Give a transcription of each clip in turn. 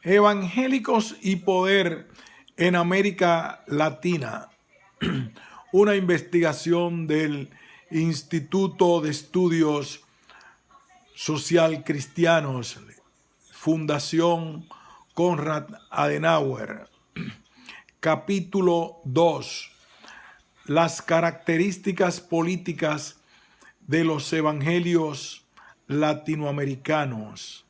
Evangélicos y poder en América Latina. Una investigación del Instituto de Estudios Social Cristianos, Fundación Konrad Adenauer. Capítulo 2. Las características políticas de los evangelios latinoamericanos.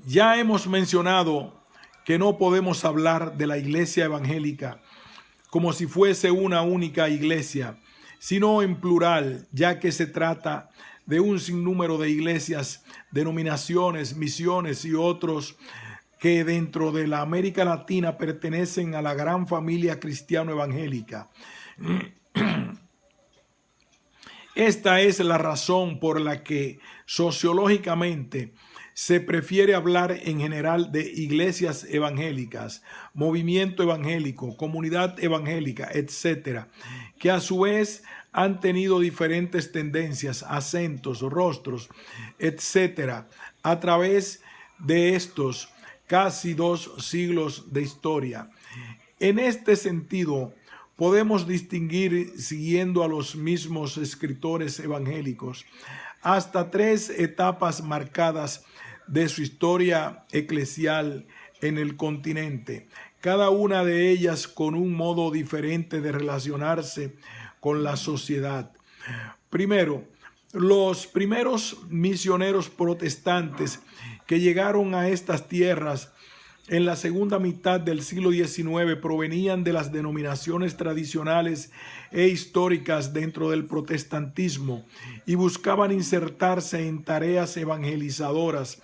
Ya hemos mencionado que no podemos hablar de la iglesia evangélica como si fuese una única iglesia, sino en plural, ya que se trata de un sinnúmero de iglesias, denominaciones, misiones y otros que dentro de la América Latina pertenecen a la gran familia cristiano-evangélica. Esta es la razón por la que sociológicamente se prefiere hablar en general de iglesias evangélicas, movimiento evangélico, comunidad evangélica, etcétera, que a su vez han tenido diferentes tendencias, acentos, rostros, etcétera, a través de estos casi 2 siglos de historia. En este sentido, podemos distinguir, siguiendo a los mismos escritores evangélicos, hasta 3 etapas marcadas de su historia eclesial en el continente, cada una de ellas con un modo diferente de relacionarse con la sociedad. Primero, los primeros misioneros protestantes que llegaron a estas tierras en la segunda mitad del siglo XIX provenían de las denominaciones tradicionales e históricas dentro del protestantismo y buscaban insertarse en tareas evangelizadoras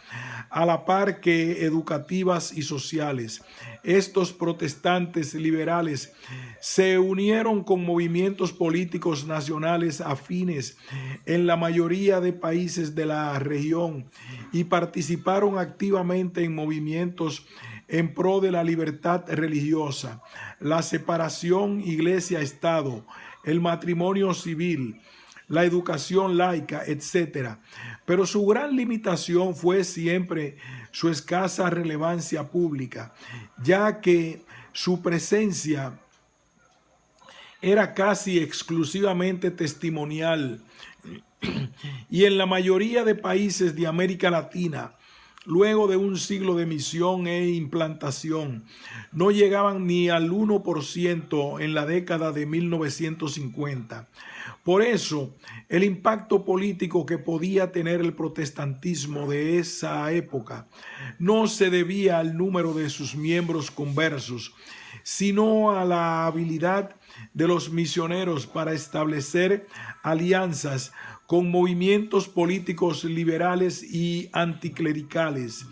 a la par que educativas y sociales. Estos protestantes liberales se unieron con movimientos políticos nacionales afines en la mayoría de países de la región y participaron activamente en movimientos en pro de la libertad religiosa, la separación iglesia-estado, el matrimonio civil, la educación laica, etc. Pero su gran limitación fue siempre su escasa relevancia pública, ya que su presencia era casi exclusivamente testimonial y en la mayoría de países de América Latina, luego de un siglo de misión e implantación, no llegaban ni al 1% en la década de 1950. Por eso, el impacto político que podía tener el protestantismo de esa época no se debía al número de sus miembros conversos, sino a la habilidad de los misioneros para establecer alianzas con movimientos políticos liberales y anticlericales.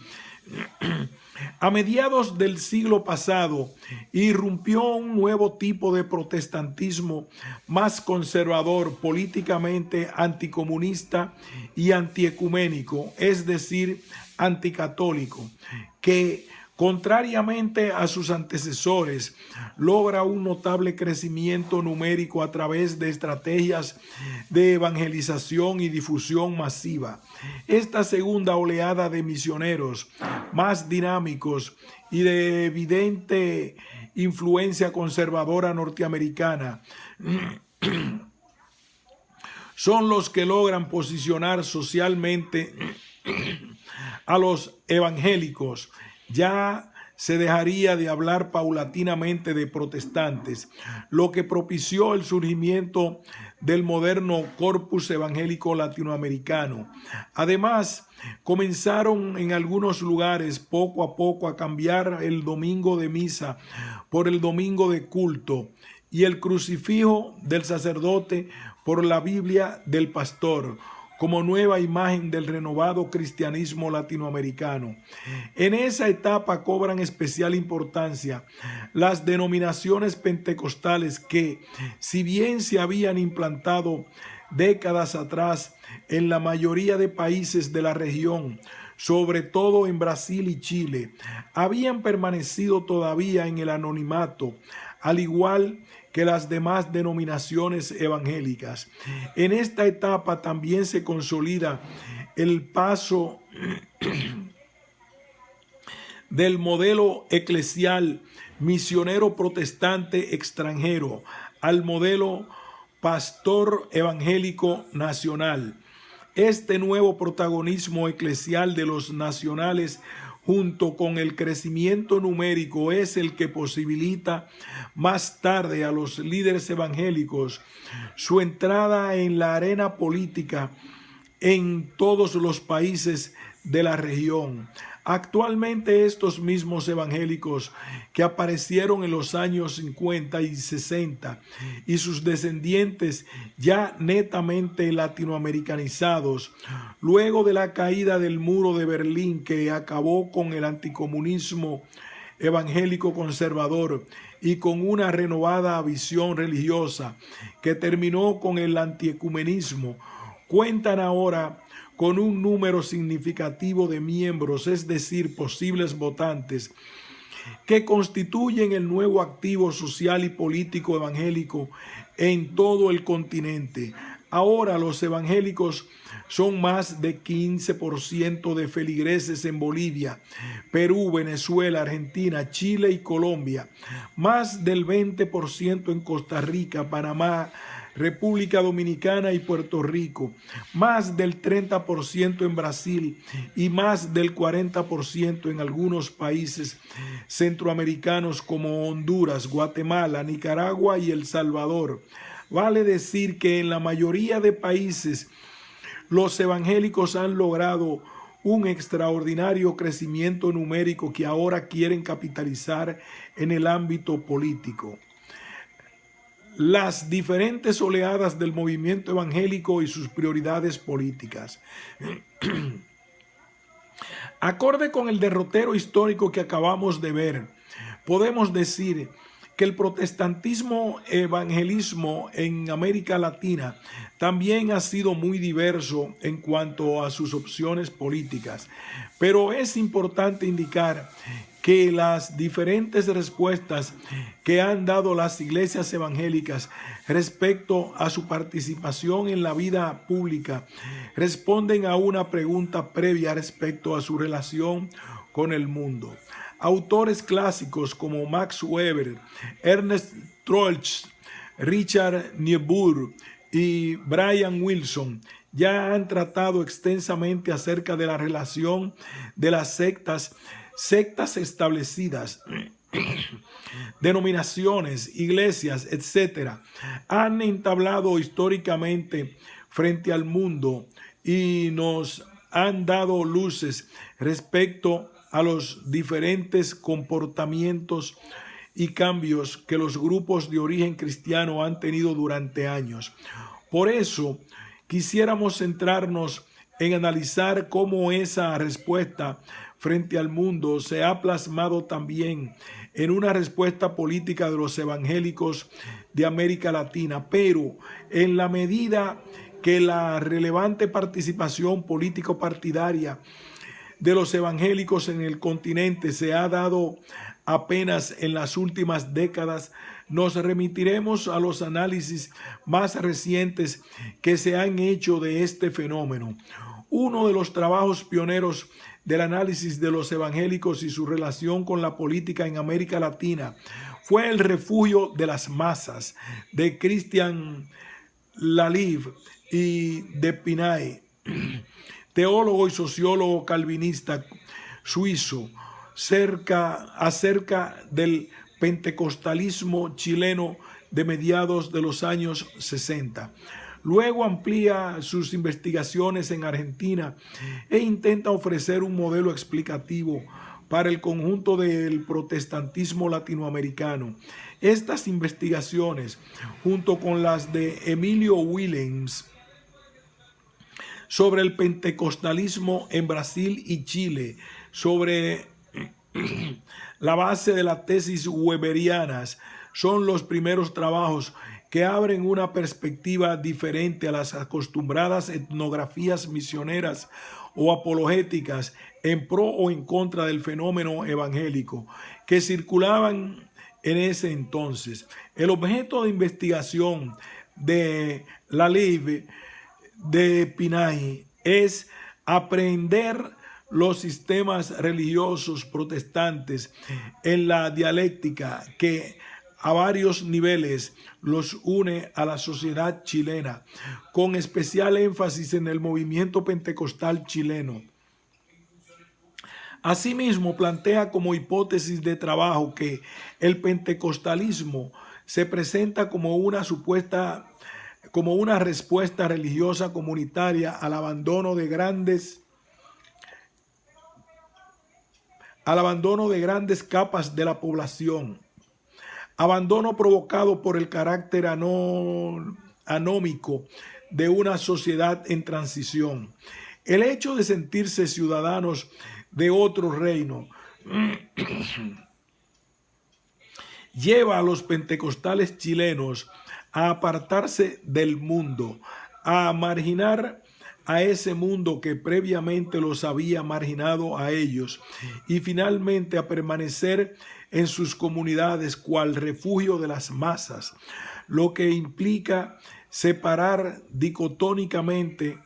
A mediados del siglo pasado, irrumpió un nuevo tipo de protestantismo más conservador, políticamente anticomunista y antiecuménico, es decir, anticatólico, que contrariamente a sus antecesores, logra un notable crecimiento numérico a través de estrategias de evangelización y difusión masiva. Esta segunda oleada de misioneros más dinámicos y de evidente influencia conservadora norteamericana son los que logran posicionar socialmente a los evangélicos. Ya se dejaría de hablar paulatinamente de protestantes, lo que propició el surgimiento del moderno corpus evangélico latinoamericano. Además, comenzaron en algunos lugares poco a poco a cambiar el domingo de misa por el domingo de culto y el crucifijo del sacerdote por la Biblia del pastor, como nueva imagen del renovado cristianismo latinoamericano. En esa etapa cobran especial importancia las denominaciones pentecostales que, si bien se habían implantado décadas atrás en la mayoría de países de la región, sobre todo en Brasil y Chile, habían permanecido todavía en el anonimato, al igual que las demás denominaciones evangélicas. En esta etapa también se consolida el paso del modelo eclesial misionero protestante extranjero al modelo pastor evangélico nacional. Este nuevo protagonismo eclesial de los nacionales junto con el crecimiento numérico es el que posibilita más tarde a los líderes evangélicos su entrada en la arena política en todos los países de la región. Actualmente estos mismos evangélicos que aparecieron en los años 50 y 60 y sus descendientes ya netamente latinoamericanizados, luego de la caída del muro de Berlín que acabó con el anticomunismo evangélico conservador y con una renovada visión religiosa que terminó con el antiecumenismo, cuentan ahora con un número significativo de miembros, es decir, posibles votantes, que constituyen el nuevo activo social y político evangélico en todo el continente. Ahora los evangélicos son más de 15% de feligreses en Bolivia, Perú, Venezuela, Argentina, Chile y Colombia, más del 20% en Costa Rica, Panamá, República Dominicana y Puerto Rico, más del 30% en Brasil y más del 40% en algunos países centroamericanos como Honduras, Guatemala, Nicaragua y El Salvador. Vale decir que en la mayoría de países los evangélicos han logrado un extraordinario crecimiento numérico que ahora quieren capitalizar en el ámbito político. Las diferentes oleadas del movimiento evangélico y sus prioridades políticas. Acorde con el derrotero histórico que acabamos de ver, podemos decir que el protestantismo evangelismo en América Latina también ha sido muy diverso en cuanto a sus opciones políticas, pero es importante indicar que las diferentes respuestas que han dado las iglesias evangélicas respecto a su participación en la vida pública responden a una pregunta previa respecto a su relación con el mundo. Autores clásicos como Max Weber, Ernest Troeltsch, Richard Niebuhr y Brian Wilson ya han tratado extensamente acerca de la relación de las sectas establecidas, denominaciones, iglesias, etcétera, han entablado históricamente frente al mundo y nos han dado luces respecto a los diferentes comportamientos y cambios que los grupos de origen cristiano han tenido durante años. Por eso, quisiéramos centrarnos en analizar cómo esa respuesta frente al mundo se ha plasmado también en una respuesta política de los evangélicos de América Latina, pero en la medida que la relevante participación político-partidaria de los evangélicos en el continente se ha dado apenas en las últimas décadas, nos remitiremos a los análisis más recientes que se han hecho de este fenómeno. Uno de los trabajos pioneros del análisis de los evangélicos y su relación con la política en América Latina fue El refugio de las masas de Christian Lalive y de Pinay, teólogo y sociólogo calvinista suizo, acerca del pentecostalismo chileno de mediados de los años 60. Luego amplía sus investigaciones en Argentina e intenta ofrecer un modelo explicativo para el conjunto del protestantismo latinoamericano. Estas investigaciones, junto con las de Emilio Willems sobre el pentecostalismo en Brasil y Chile, sobre la base de las tesis weberianas, son los primeros trabajos que abren una perspectiva diferente a las acostumbradas etnografías misioneras o apologéticas en pro o en contra del fenómeno evangélico que circulaban en ese entonces. El objeto de investigación de Lalive de Pinay es Aprender los sistemas religiosos protestantes en la dialéctica que a varios niveles los une a la sociedad chilena, con especial énfasis en el movimiento pentecostal chileno. Asimismo, plantea como hipótesis de trabajo que el pentecostalismo se presenta como una respuesta religiosa comunitaria al abandono de grandes capas de la población, abandono provocado por el carácter anómico de una sociedad en transición. El hecho de sentirse ciudadanos de otro reino lleva a los pentecostales chilenos a apartarse del mundo, a marginar a ese mundo que previamente los había marginado a ellos, y finalmente a permanecer en sus comunidades cual refugio de las masas, lo que implica separar dicotómicamente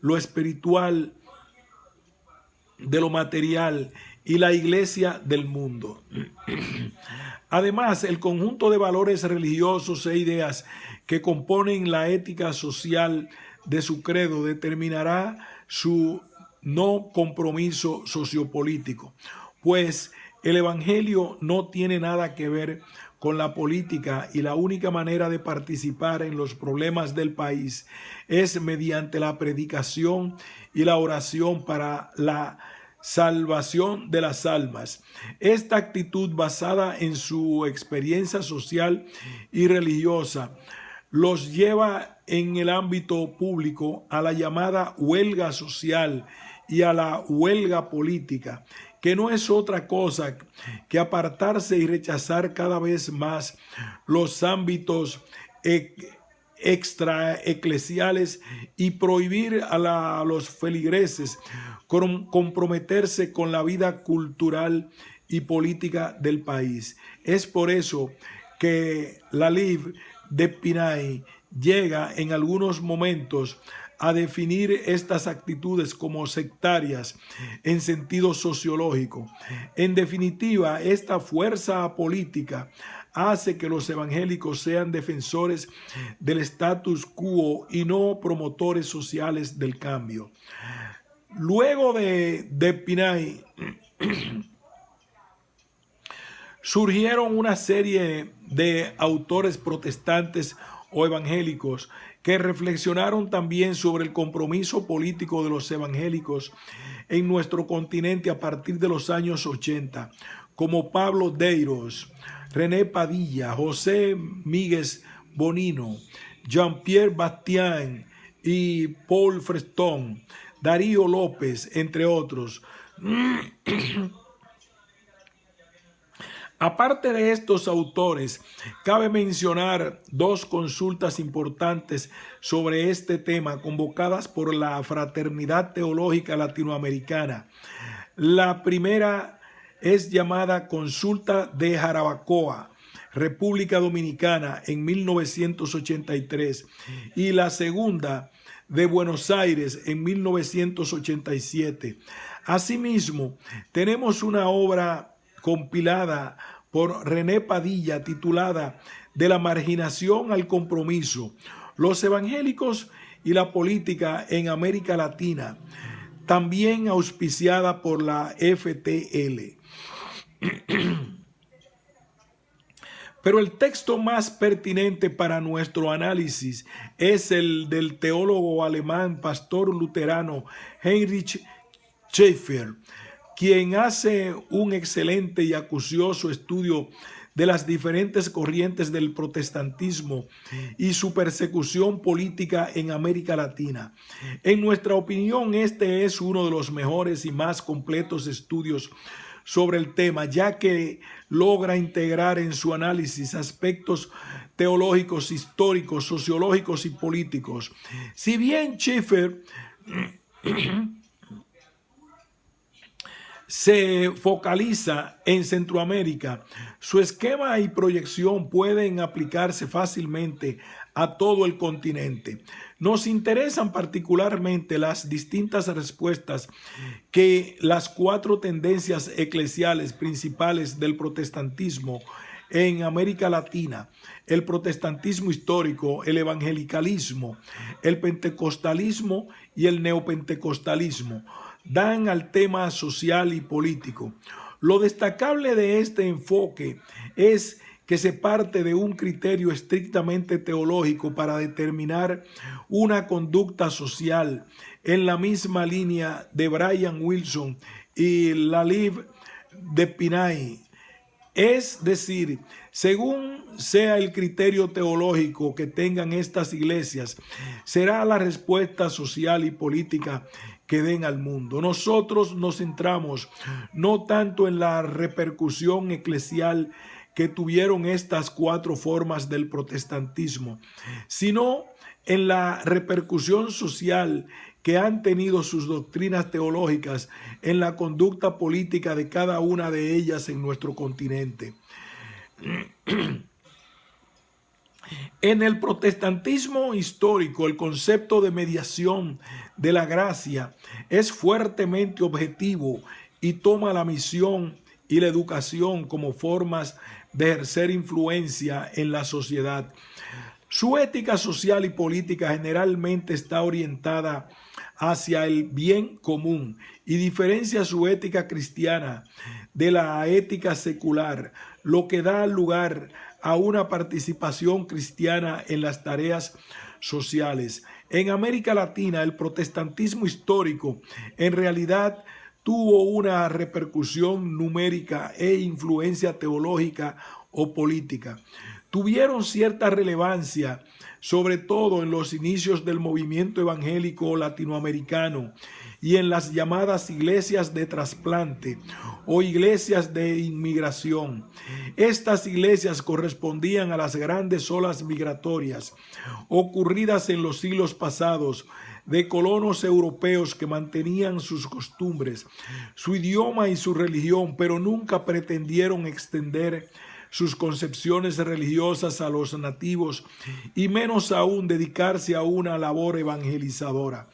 lo espiritual de lo material y la iglesia del mundo. Además, el conjunto de valores religiosos e ideas que componen la ética social de su credo determinará su no compromiso sociopolítico, pues el evangelio no tiene nada que ver con la política y la única manera de participar en los problemas del país es mediante la predicación y la oración para la salvación de las almas. Esta actitud, basada en su experiencia social y religiosa, los lleva en el ámbito público a la llamada huelga social y a la huelga política, que no es otra cosa que apartarse y rechazar cada vez más los ámbitos extraeclesiales y prohibir a los feligreses comprometerse con la vida cultural y política del país. Es por eso que la Liv de Pinay llega en algunos momentos a definir estas actitudes como sectarias en sentido sociológico. En definitiva, esta fuerza política hace que los evangélicos sean defensores del status quo y no promotores sociales del cambio. Luego de Pinay surgieron una serie de autores protestantes o evangélicos que reflexionaron también sobre el compromiso político de los evangélicos en nuestro continente a partir de los años 80, como Pablo Deiros, René Padilla, José Míguez Bonino, Jean-Pierre Bastien y Paul Freston, Darío López, entre otros. Aparte de estos autores, cabe mencionar dos consultas importantes sobre este tema convocadas por la Fraternidad Teológica Latinoamericana. La primera es llamada Consulta de Jarabacoa, República Dominicana, en 1983, y la segunda de Buenos Aires en 1987. Asimismo, tenemos una obra compilada por René Padilla titulada De la marginación al compromiso, los evangélicos y la política en América Latina, también auspiciada por la FTL. Pero el texto más pertinente para nuestro análisis es el del teólogo alemán, pastor luterano Heinrich Schaeffer, quien hace un excelente y acucioso estudio de las diferentes corrientes del protestantismo y su persecución política en América Latina. En nuestra opinión, este es uno de los mejores y más completos estudios sobre el tema, ya que logra integrar en su análisis aspectos teológicos, históricos, sociológicos y políticos. Si bien Schaeffer se focaliza en Centroamérica, su esquema y proyección pueden aplicarse fácilmente a todo el continente. Nos interesan particularmente las distintas respuestas que las cuatro tendencias eclesiales principales del protestantismo en América Latina, el protestantismo histórico, el evangelicalismo, el pentecostalismo y el neopentecostalismo, dan al tema social y político. Lo destacable de este enfoque es que se parte de un criterio estrictamente teológico para determinar una conducta social en la misma línea de Brian Wilson y Lalib de Pinay. Es decir, según sea el criterio teológico que tengan estas iglesias, será la respuesta social y política que den al mundo. Nosotros nos centramos no tanto en la repercusión eclesial que tuvieron estas cuatro formas del protestantismo, sino en la repercusión social que han tenido sus doctrinas teológicas en la conducta política de cada una de ellas en nuestro continente. En el protestantismo histórico, el concepto de mediación de la gracia es fuertemente objetivo y toma la misión y la educación como formas de ejercer influencia en la sociedad. Su ética social y política generalmente está orientada hacia el bien común y diferencia su ética cristiana de la ética secular, lo que da lugar a una participación cristiana en las tareas sociales. En América Latina, el protestantismo histórico en realidad tuvo una repercusión numérica e influencia teológica o política. Tuvieron cierta relevancia, sobre todo en los inicios del movimiento evangélico latinoamericano y en las llamadas iglesias de trasplante o iglesias de inmigración. Estas iglesias correspondían a las grandes olas migratorias ocurridas en los siglos pasados de colonos europeos que mantenían sus costumbres, su idioma y su religión, pero nunca pretendieron extender sus concepciones religiosas a los nativos y menos aún dedicarse a una labor evangelizadora.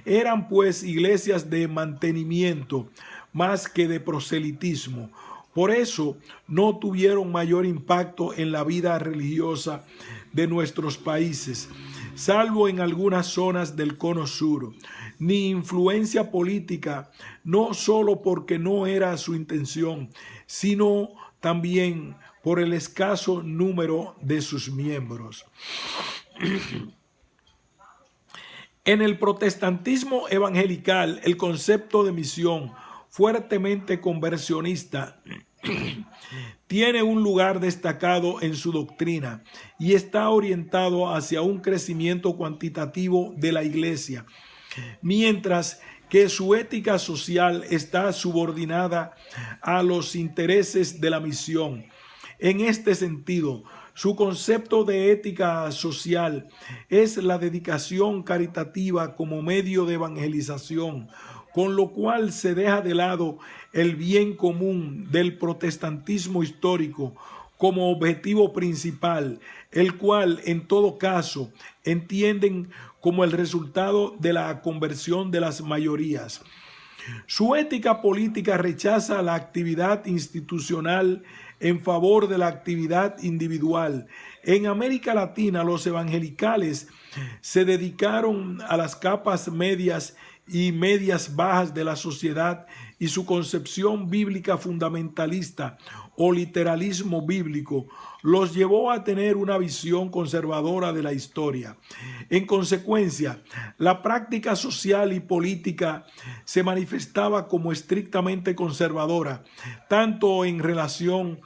Eran pues iglesias de mantenimiento más que de proselitismo. Por eso no tuvieron mayor impacto en la vida religiosa de nuestros países, salvo en algunas zonas del cono sur, ni influencia política, no solo porque no era su intención, sino también por el escaso número de sus miembros. En el protestantismo evangelical, el concepto de misión fuertemente conversionista tiene un lugar destacado en su doctrina y está orientado hacia un crecimiento cuantitativo de la iglesia, mientras que su ética social está subordinada a los intereses de la misión. En este sentido, su concepto de ética social es la dedicación caritativa como medio de evangelización, con lo cual se deja de lado el bien común del protestantismo histórico como objetivo principal, el cual en todo caso entienden como el resultado de la conversión de las mayorías. Su ética política rechaza la actividad institucional en favor de la actividad individual. En América Latina, los evangelicales se dedicaron a las capas medias y medias bajas de la sociedad y su concepción bíblica fundamentalista o literalismo bíblico los llevó a tener una visión conservadora de la historia. En consecuencia, la práctica social y política se manifestaba como estrictamente conservadora, tanto en relación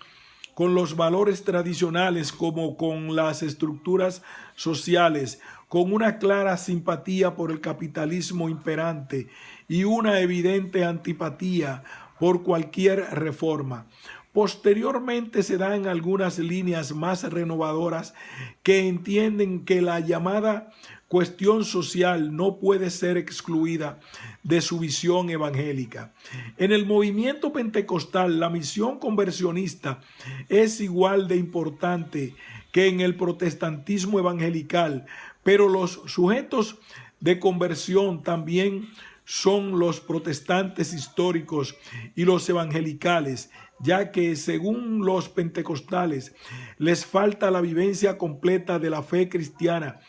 con los valores tradicionales como con las estructuras sociales, con una clara simpatía por el capitalismo imperante y una evidente antipatía por cualquier reforma. Posteriormente se dan algunas líneas más renovadoras que entienden que la llamada cuestión social no puede ser excluida de su visión evangélica. En el movimiento pentecostal, la misión conversionista es igual de importante que en el protestantismo evangelical, pero los sujetos de conversión también son los protestantes históricos y los evangelicales, ya que según los pentecostales les falta la vivencia completa de la fe cristiana,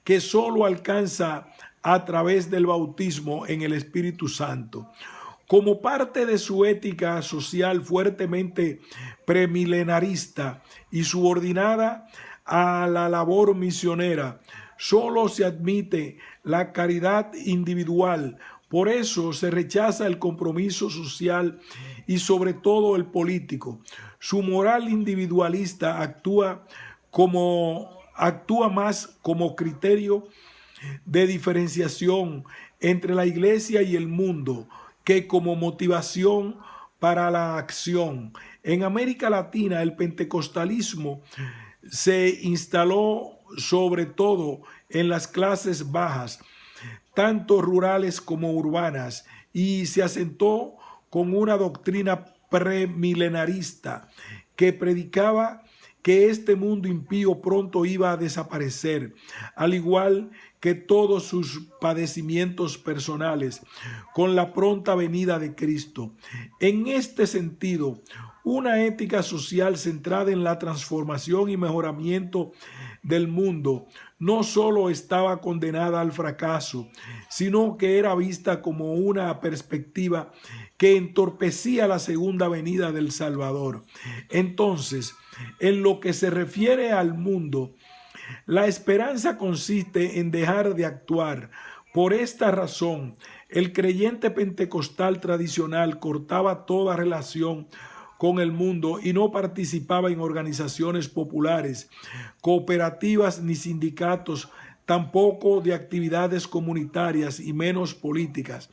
que solo alcanza a través del bautismo en el Espíritu Santo. Como parte de su ética social fuertemente premilenarista y subordinada a la labor misionera, solo se admite la caridad individual. Por eso se rechaza el compromiso social y sobre todo el político. Su moral individualista actúa más como criterio de diferenciación entre la iglesia y el mundo que como motivación para la acción. En América Latina, el pentecostalismo se instaló sobre todo en las clases bajas, tanto rurales como urbanas, y se asentó con una doctrina premilenarista que predicaba que este mundo impío pronto iba a desaparecer, al igual que todos sus padecimientos personales, con la pronta venida de Cristo. En este sentido, una ética social centrada en la transformación y mejoramiento del mundo no solo estaba condenada al fracaso, sino que era vista como una perspectiva que entorpecía la segunda venida del Salvador. Entonces, en lo que se refiere al mundo, la esperanza consiste en dejar de actuar. Por esta razón, el creyente pentecostal tradicional cortaba toda relación con el mundo y no participaba en organizaciones populares, cooperativas ni sindicatos, tampoco de actividades comunitarias y menos políticas,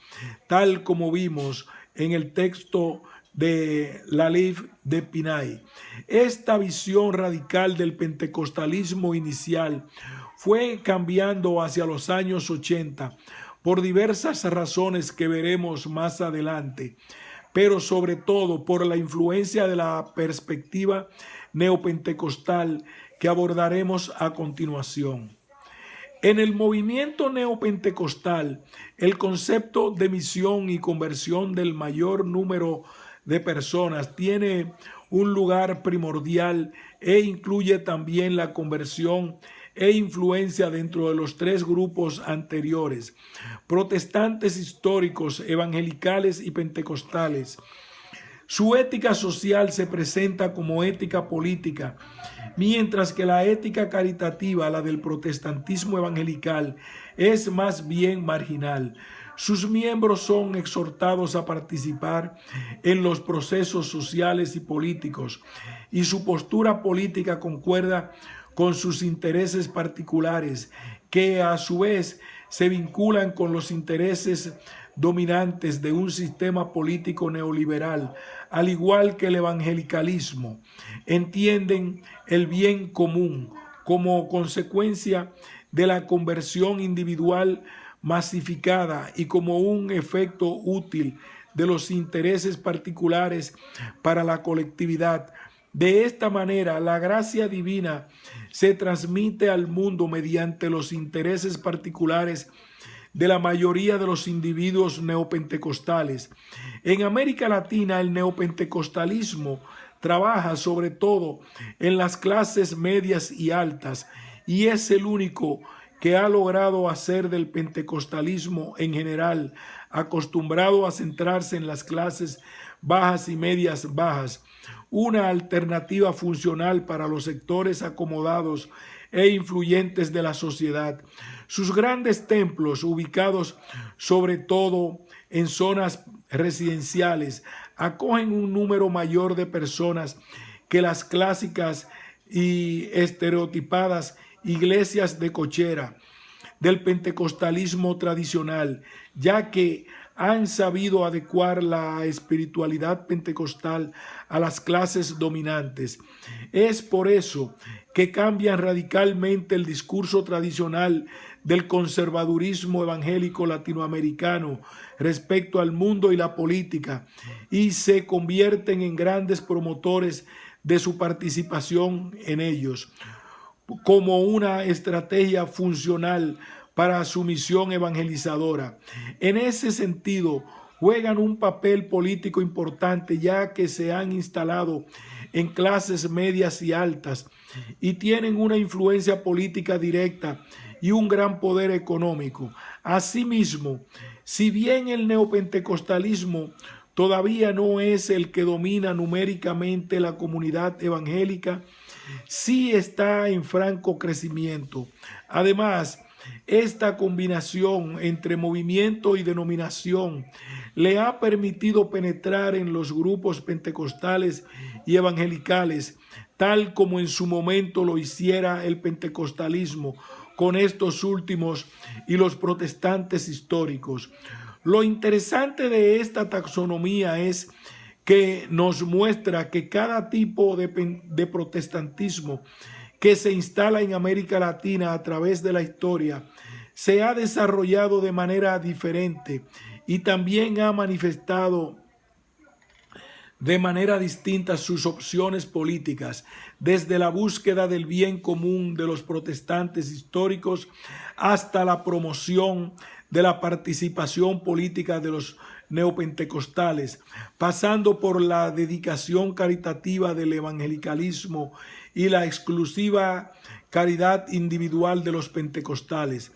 tal como vimos en el texto de Lalif de Pinay. Esta visión radical del pentecostalismo inicial fue cambiando hacia los años 80 por diversas razones que veremos más adelante, pero sobre todo por la influencia de la perspectiva neopentecostal que abordaremos a continuación. En el movimiento neopentecostal, el concepto de misión y conversión del mayor número de personas tiene un lugar primordial e incluye también la conversión e influencia dentro de los tres grupos anteriores: protestantes históricos, evangelicales y pentecostales. Su ética social se presenta como ética política, mientras que la ética caritativa, la del protestantismo evangelical, es más bien marginal. Sus miembros son exhortados a participar en los procesos sociales y políticos, y su postura política concuerda con sus intereses particulares, que a su vez se vinculan con los intereses dominantes de un sistema político neoliberal, al igual que el evangelicalismo. Entienden el bien común como consecuencia de la conversión individual masificada y como un efecto útil de los intereses particulares para la colectividad. De esta manera, la gracia divina se transmite al mundo mediante los intereses particulares de la mayoría de los individuos neopentecostales. En América Latina, el neopentecostalismo trabaja sobre todo en las clases medias y altas, y es el único que ha logrado hacer del pentecostalismo en general, acostumbrado a centrarse en las clases bajas y medias bajas, una alternativa funcional para los sectores acomodados e influyentes de la sociedad. Sus grandes templos, ubicados sobre todo en zonas residenciales, acogen un número mayor de personas que las clásicas y estereotipadas iglesias de cochera del pentecostalismo tradicional, ya que han sabido adecuar la espiritualidad pentecostal a las clases dominantes. Es por eso que cambian radicalmente el discurso tradicional del conservadurismo evangélico latinoamericano respecto al mundo y la política y se convierten en grandes promotores de su participación en ellos, como una estrategia funcional para su misión evangelizadora. En ese sentido, juegan un papel político importante ya que se han instalado en clases medias y altas y tienen una influencia política directa y un gran poder económico. Asimismo, si bien el neopentecostalismo todavía no es el que domina numéricamente la comunidad evangélica, sí está en franco crecimiento. Además, esta combinación entre movimiento y denominación le ha permitido penetrar en los grupos pentecostales y evangelicales, tal como en su momento lo hiciera el pentecostalismo con estos últimos y los protestantes históricos. Lo interesante de esta taxonomía es que nos muestra que cada tipo de protestantismo que se instala en América Latina a través de la historia se ha desarrollado de manera diferente y también ha manifestado de manera distinta sus opciones políticas, desde la búsqueda del bien común de los protestantes históricos hasta la promoción de la participación política de los neopentecostales, pasando por la dedicación caritativa del evangelicalismo y la exclusiva caridad individual de los pentecostales.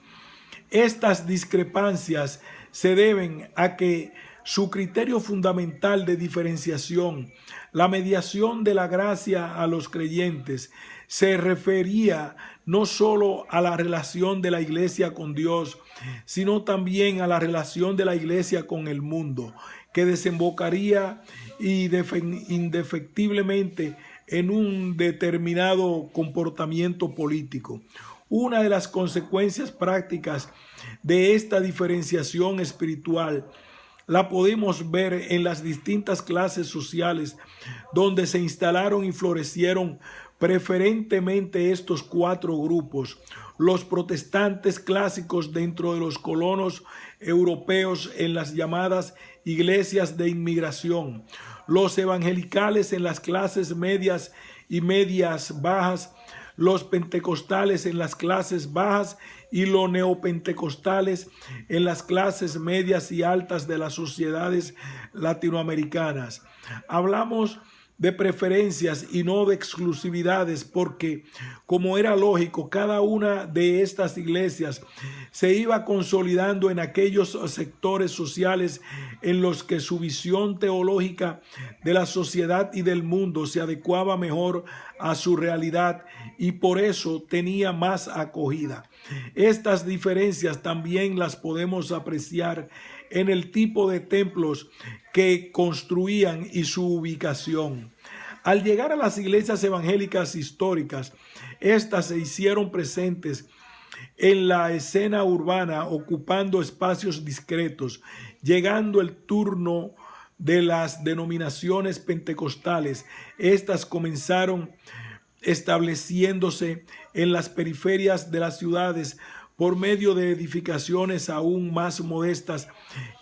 Estas discrepancias se deben a que su criterio fundamental de diferenciación, la mediación de la gracia a los creyentes, se refería no solo a la relación de la iglesia con Dios, sino también a la relación de la iglesia con el mundo, que desembocaría indefectiblemente en un determinado comportamiento político. Una de las consecuencias prácticas de esta diferenciación espiritual la podemos ver en las distintas clases sociales donde se instalaron y florecieron preferentemente estos cuatro grupos: los protestantes clásicos dentro de los colonos europeos en las llamadas iglesias de inmigración, los evangelicales en las clases medias y medias bajas, los pentecostales en las clases bajas y los neopentecostales en las clases medias y altas de las sociedades latinoamericanas. Hablamos de preferencias y no de exclusividades porque, como era lógico, cada una de estas iglesias se iba consolidando en aquellos sectores sociales en los que su visión teológica de la sociedad y del mundo se adecuaba mejor a su realidad y por eso tenía más acogida. Estas diferencias también las podemos apreciar en el tipo de templos que construían y su ubicación. Al llegar a las iglesias evangélicas históricas, estas se hicieron presentes en la escena urbana, ocupando espacios discretos, llegando el turno de las denominaciones pentecostales. Estas comenzaron estableciéndose en las periferias de las ciudades por medio de edificaciones aún más modestas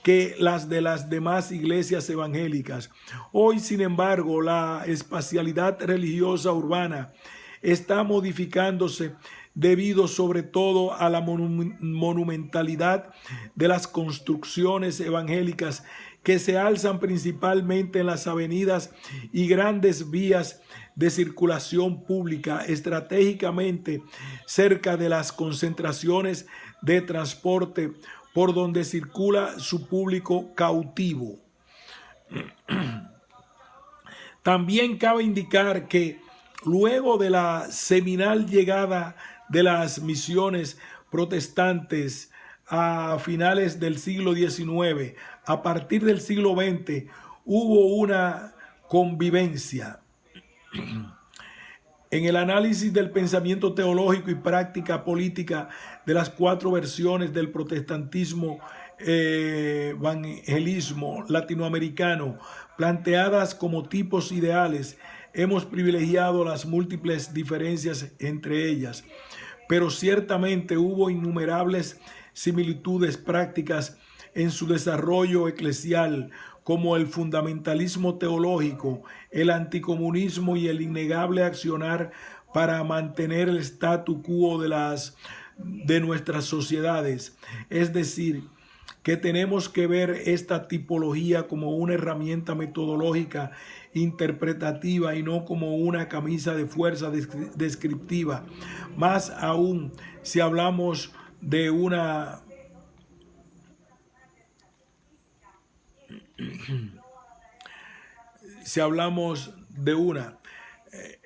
que las de las demás iglesias evangélicas. Hoy, sin embargo, la espacialidad religiosa urbana está modificándose debido sobre todo a la monumentalidad de las construcciones evangélicas que se alzan principalmente en las avenidas y grandes vías de circulación pública, estratégicamente cerca de las concentraciones de transporte por donde circula su público cautivo. También cabe indicar que luego de la seminal llegada de las misiones protestantes a finales del siglo XIX, a partir del siglo XX, hubo una convivencia. En el análisis del pensamiento teológico y práctica política de las cuatro versiones del protestantismo evangelismo latinoamericano, planteadas como tipos ideales, hemos privilegiado las múltiples diferencias entre ellas, pero ciertamente hubo innumerables similitudes prácticas en su desarrollo eclesial, como el fundamentalismo teológico, el anticomunismo y el innegable accionar para mantener el statu quo de nuestras sociedades. Es decir, que tenemos que ver esta tipología como una herramienta metodológica interpretativa y no como una camisa de fuerza descriptiva. Más aún, si hablamos de una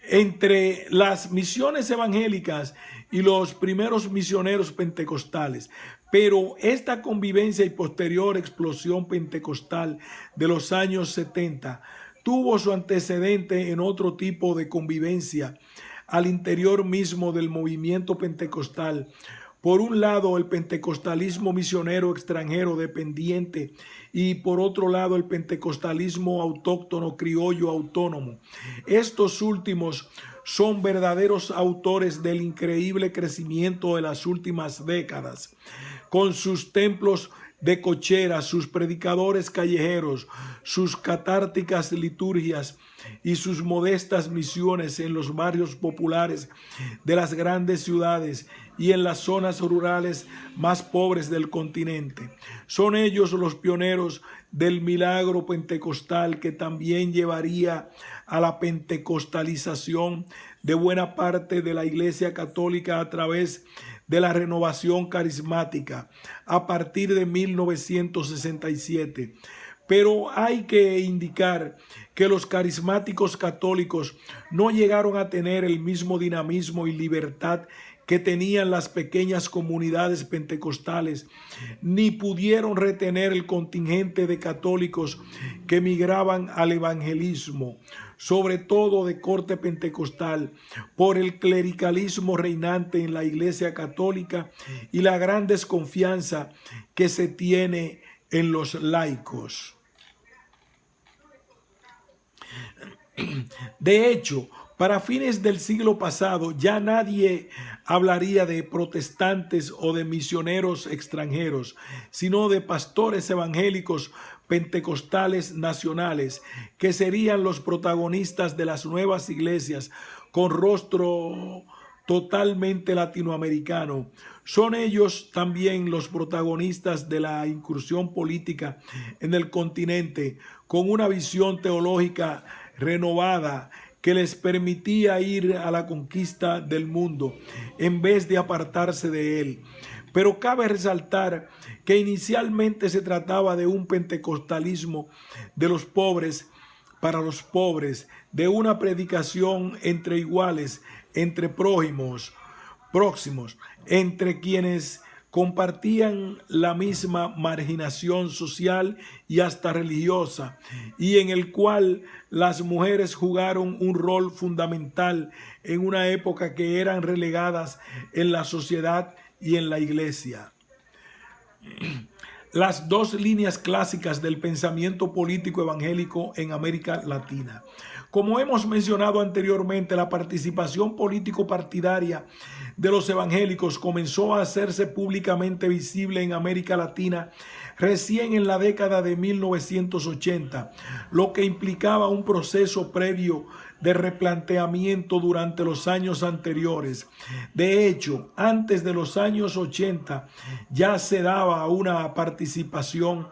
entre las misiones evangélicas y los primeros misioneros pentecostales. Pero esta convivencia y posterior explosión pentecostal de los años 70 tuvo su antecedente en otro tipo de convivencia al interior mismo del movimiento pentecostal. Por un lado, el pentecostalismo misionero extranjero dependiente y por otro lado, el pentecostalismo autóctono criollo autónomo. Estos últimos son verdaderos autores del increíble crecimiento de las últimas décadas, con sus templos de cochera, sus predicadores callejeros, sus catárticas liturgias y sus modestas misiones en los barrios populares de las grandes ciudades y en las zonas rurales más pobres del continente. Son ellos los pioneros del milagro pentecostal que también llevaría a la pentecostalización de buena parte de la Iglesia Católica a través de la renovación carismática a partir de 1967. Pero hay que indicar que los carismáticos católicos no llegaron a tener el mismo dinamismo y libertad que tenían las pequeñas comunidades pentecostales, ni pudieron retener el contingente de católicos que migraban al evangelismo, sobre todo de corte pentecostal, por el clericalismo reinante en la Iglesia Católica y la gran desconfianza que se tiene en los laicos. De hecho, para fines del siglo pasado ya nadie hablaría de protestantes o de misioneros extranjeros, sino de pastores evangélicos pentecostales nacionales, que serían los protagonistas de las nuevas iglesias con rostro totalmente latinoamericano. Son ellos también los protagonistas de la incursión política en el continente, con una visión teológica renovada que les permitía ir a la conquista del mundo en vez de apartarse de él. Pero cabe resaltar que inicialmente se trataba de un pentecostalismo de los pobres para los pobres, de una predicación entre iguales, entre próximos, entre quienes compartían la misma marginación social y hasta religiosa, y en el cual las mujeres jugaron un rol fundamental en una época que eran relegadas en la sociedad y en la iglesia. Las dos líneas clásicas del pensamiento político evangélico en América Latina. Como hemos mencionado anteriormente, la participación político-partidaria de los evangélicos comenzó a hacerse públicamente visible en América Latina recién en la década de 1980, lo que implicaba un proceso previo de replanteamiento durante los años anteriores. De hecho, antes de los años 80 ya se daba una participación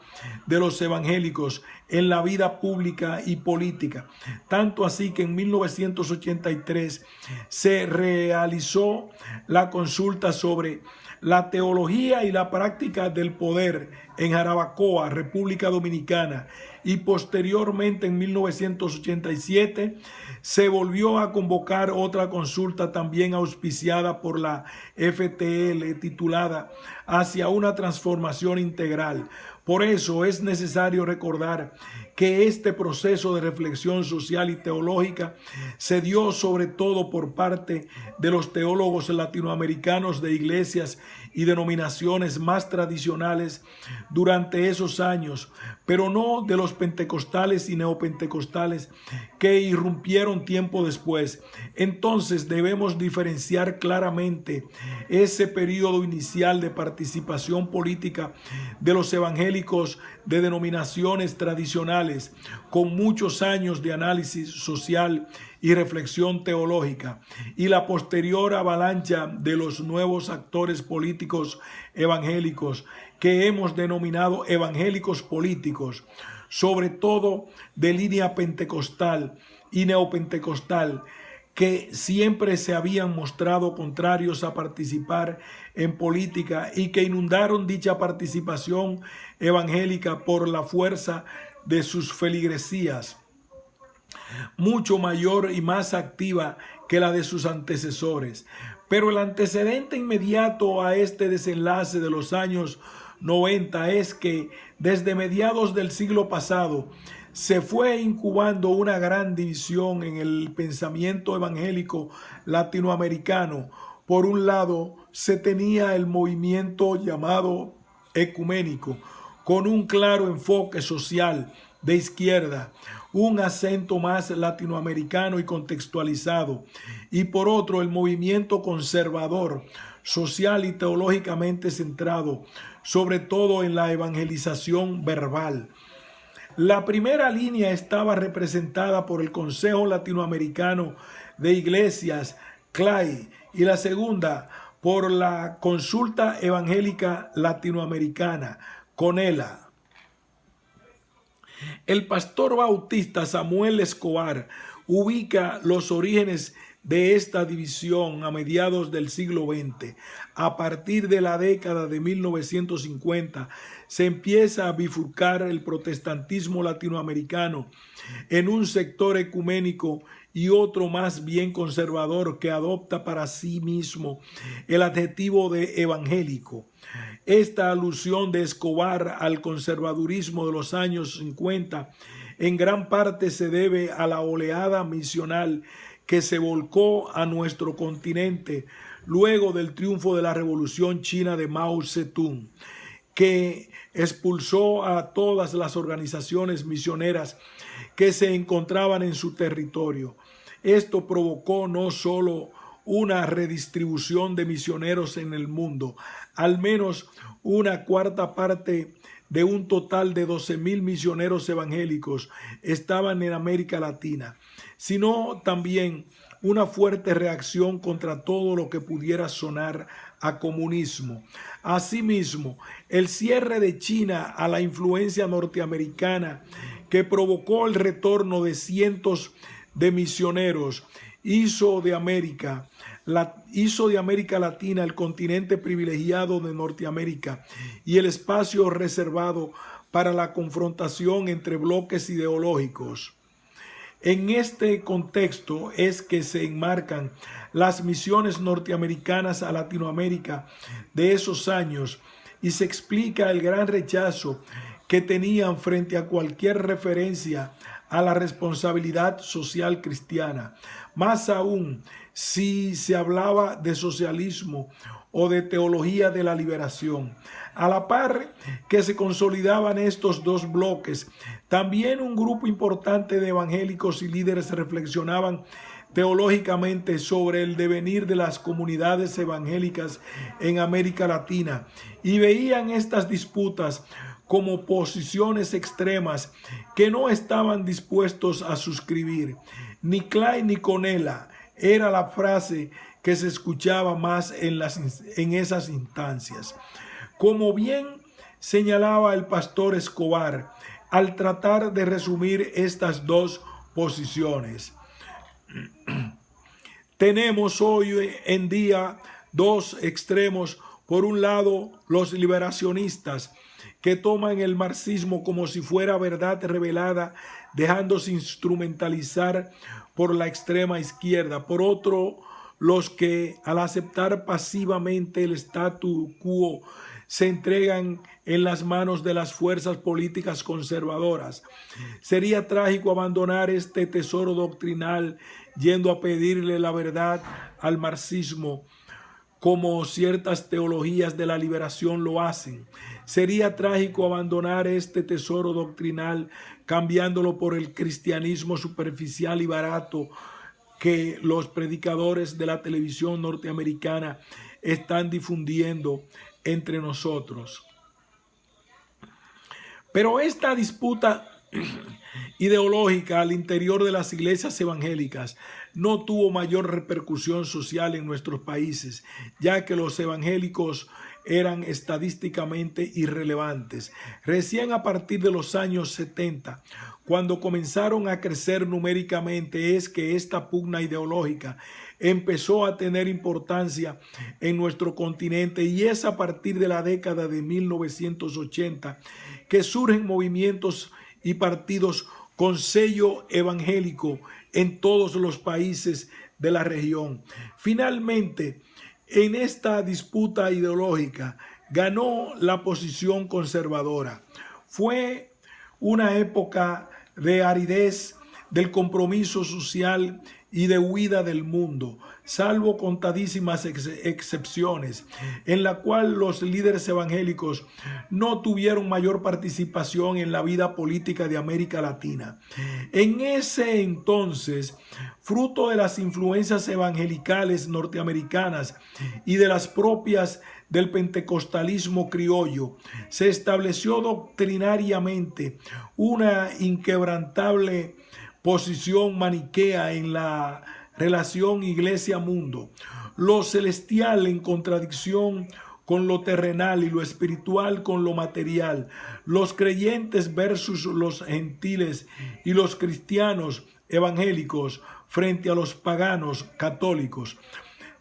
de los evangélicos en la vida pública y política, tanto así que en 1983 se realizó la consulta sobre la teología y la práctica del poder en Jarabacoa, República Dominicana, y posteriormente en 1987 se volvió a convocar otra consulta también auspiciada por la FTL titulada Hacia una transformación integral, Por eso es necesario recordar que este proceso de reflexión social y teológica se dio sobre todo por parte de los teólogos latinoamericanos de iglesias y denominaciones más tradicionales durante esos años, pero no de los pentecostales y neopentecostales que irrumpieron tiempo después. Entonces debemos diferenciar claramente ese periodo inicial de participación política de los evangélicos de denominaciones tradicionales, con muchos años de análisis social y reflexión teológica, y la posterior avalancha de los nuevos actores políticos evangélicos que hemos denominado evangélicos políticos, sobre todo de línea pentecostal y neopentecostal, que siempre se habían mostrado contrarios a participar en política y que inundaron dicha participación evangélica por la fuerza de sus feligresías, mucho mayor y más activa que la de sus antecesores. Pero el antecedente inmediato a este desenlace de los años 90 es que desde mediados del siglo pasado se fue incubando una gran división en el pensamiento evangélico latinoamericano. Por un lado, se tenía el movimiento llamado ecuménico, con un claro enfoque social de izquierda, un acento más latinoamericano y contextualizado, y por otro el movimiento conservador, social y teológicamente centrado, sobre todo en la evangelización verbal. La primera línea estaba representada por el Consejo Latinoamericano de Iglesias, CLAI, y la segunda por la Consulta Evangélica Latinoamericana, CONELA. El pastor bautista Samuel Escobar ubica los orígenes de esta división a mediados del siglo XX. A partir de la década de 1950 se empieza a bifurcar el protestantismo latinoamericano en un sector ecuménico y otro más bien conservador que adopta para sí mismo el adjetivo de evangélico. Esta alusión de Escobar al conservadurismo de los años 50 en gran parte se debe a la oleada misional que se volcó a nuestro continente luego del triunfo de la Revolución China de Mao Zedong, que expulsó a todas las organizaciones misioneras que se encontraban en su territorio. Esto provocó no solo una redistribución de misioneros en el mundo, al menos una cuarta parte de un total de 12,000 misioneros evangélicos estaban en América Latina, sino también una fuerte reacción contra todo lo que pudiera sonar a comunismo. Asimismo, el cierre de China a la influencia norteamericana, que provocó el retorno de cientos de misioneros, hizo de América Latina el continente privilegiado de Norteamérica y el espacio reservado para la confrontación entre bloques ideológicos. En este contexto es que se enmarcan las misiones norteamericanas a Latinoamérica de esos años y se explica el gran rechazo que tenían frente a cualquier referencia a la responsabilidad social cristiana. Más aún, si se hablaba de socialismo o de teología de la liberación. A la par que se consolidaban estos dos bloques, también un grupo importante de evangélicos y líderes reflexionaban teológicamente sobre el devenir de las comunidades evangélicas en América Latina y veían estas disputas como posiciones extremas que no estaban dispuestos a suscribir. Ni CLAI ni CONELA era la frase que se escuchaba más en esas instancias. Como bien señalaba el pastor Escobar, al tratar de resumir estas dos posiciones, tenemos hoy en día dos extremos. Por un lado, los liberacionistas, que toman el marxismo como si fuera verdad revelada, dejándose instrumentalizar por la extrema izquierda. Por otro, los que al aceptar pasivamente el statu quo se entregan en las manos de las fuerzas políticas conservadoras. Sería trágico abandonar este tesoro doctrinal yendo a pedirle la verdad al marxismo, como ciertas teologías de la liberación lo hacen. Sería trágico abandonar este tesoro doctrinal cambiándolo por el cristianismo superficial y barato que los predicadores de la televisión norteamericana están difundiendo entre nosotros. Pero esta disputa ideológica al interior de las iglesias evangélicas no tuvo mayor repercusión social en nuestros países, ya que los evangélicos eran estadísticamente irrelevantes. Recién a partir de los años 70, cuando comenzaron a crecer numéricamente, es que esta pugna ideológica empezó a tener importancia en nuestro continente, y es a partir de la década de 1980 que surgen movimientos y partidos con sello evangélico en todos los países de la región. Finalmente, en esta disputa ideológica ganó la posición conservadora. Fue una época de aridez, del compromiso social y de huida del mundo, salvo contadísimas excepciones, en la cual los líderes evangélicos no tuvieron mayor participación en la vida política de América Latina. En ese entonces, fruto de las influencias evangelicales norteamericanas y de las propias del pentecostalismo criollo, se estableció doctrinariamente una inquebrantable posición maniquea en la relación iglesia-mundo, lo celestial en contradicción con lo terrenal y lo espiritual con lo material, los creyentes versus los gentiles y los cristianos evangélicos frente a los paganos católicos.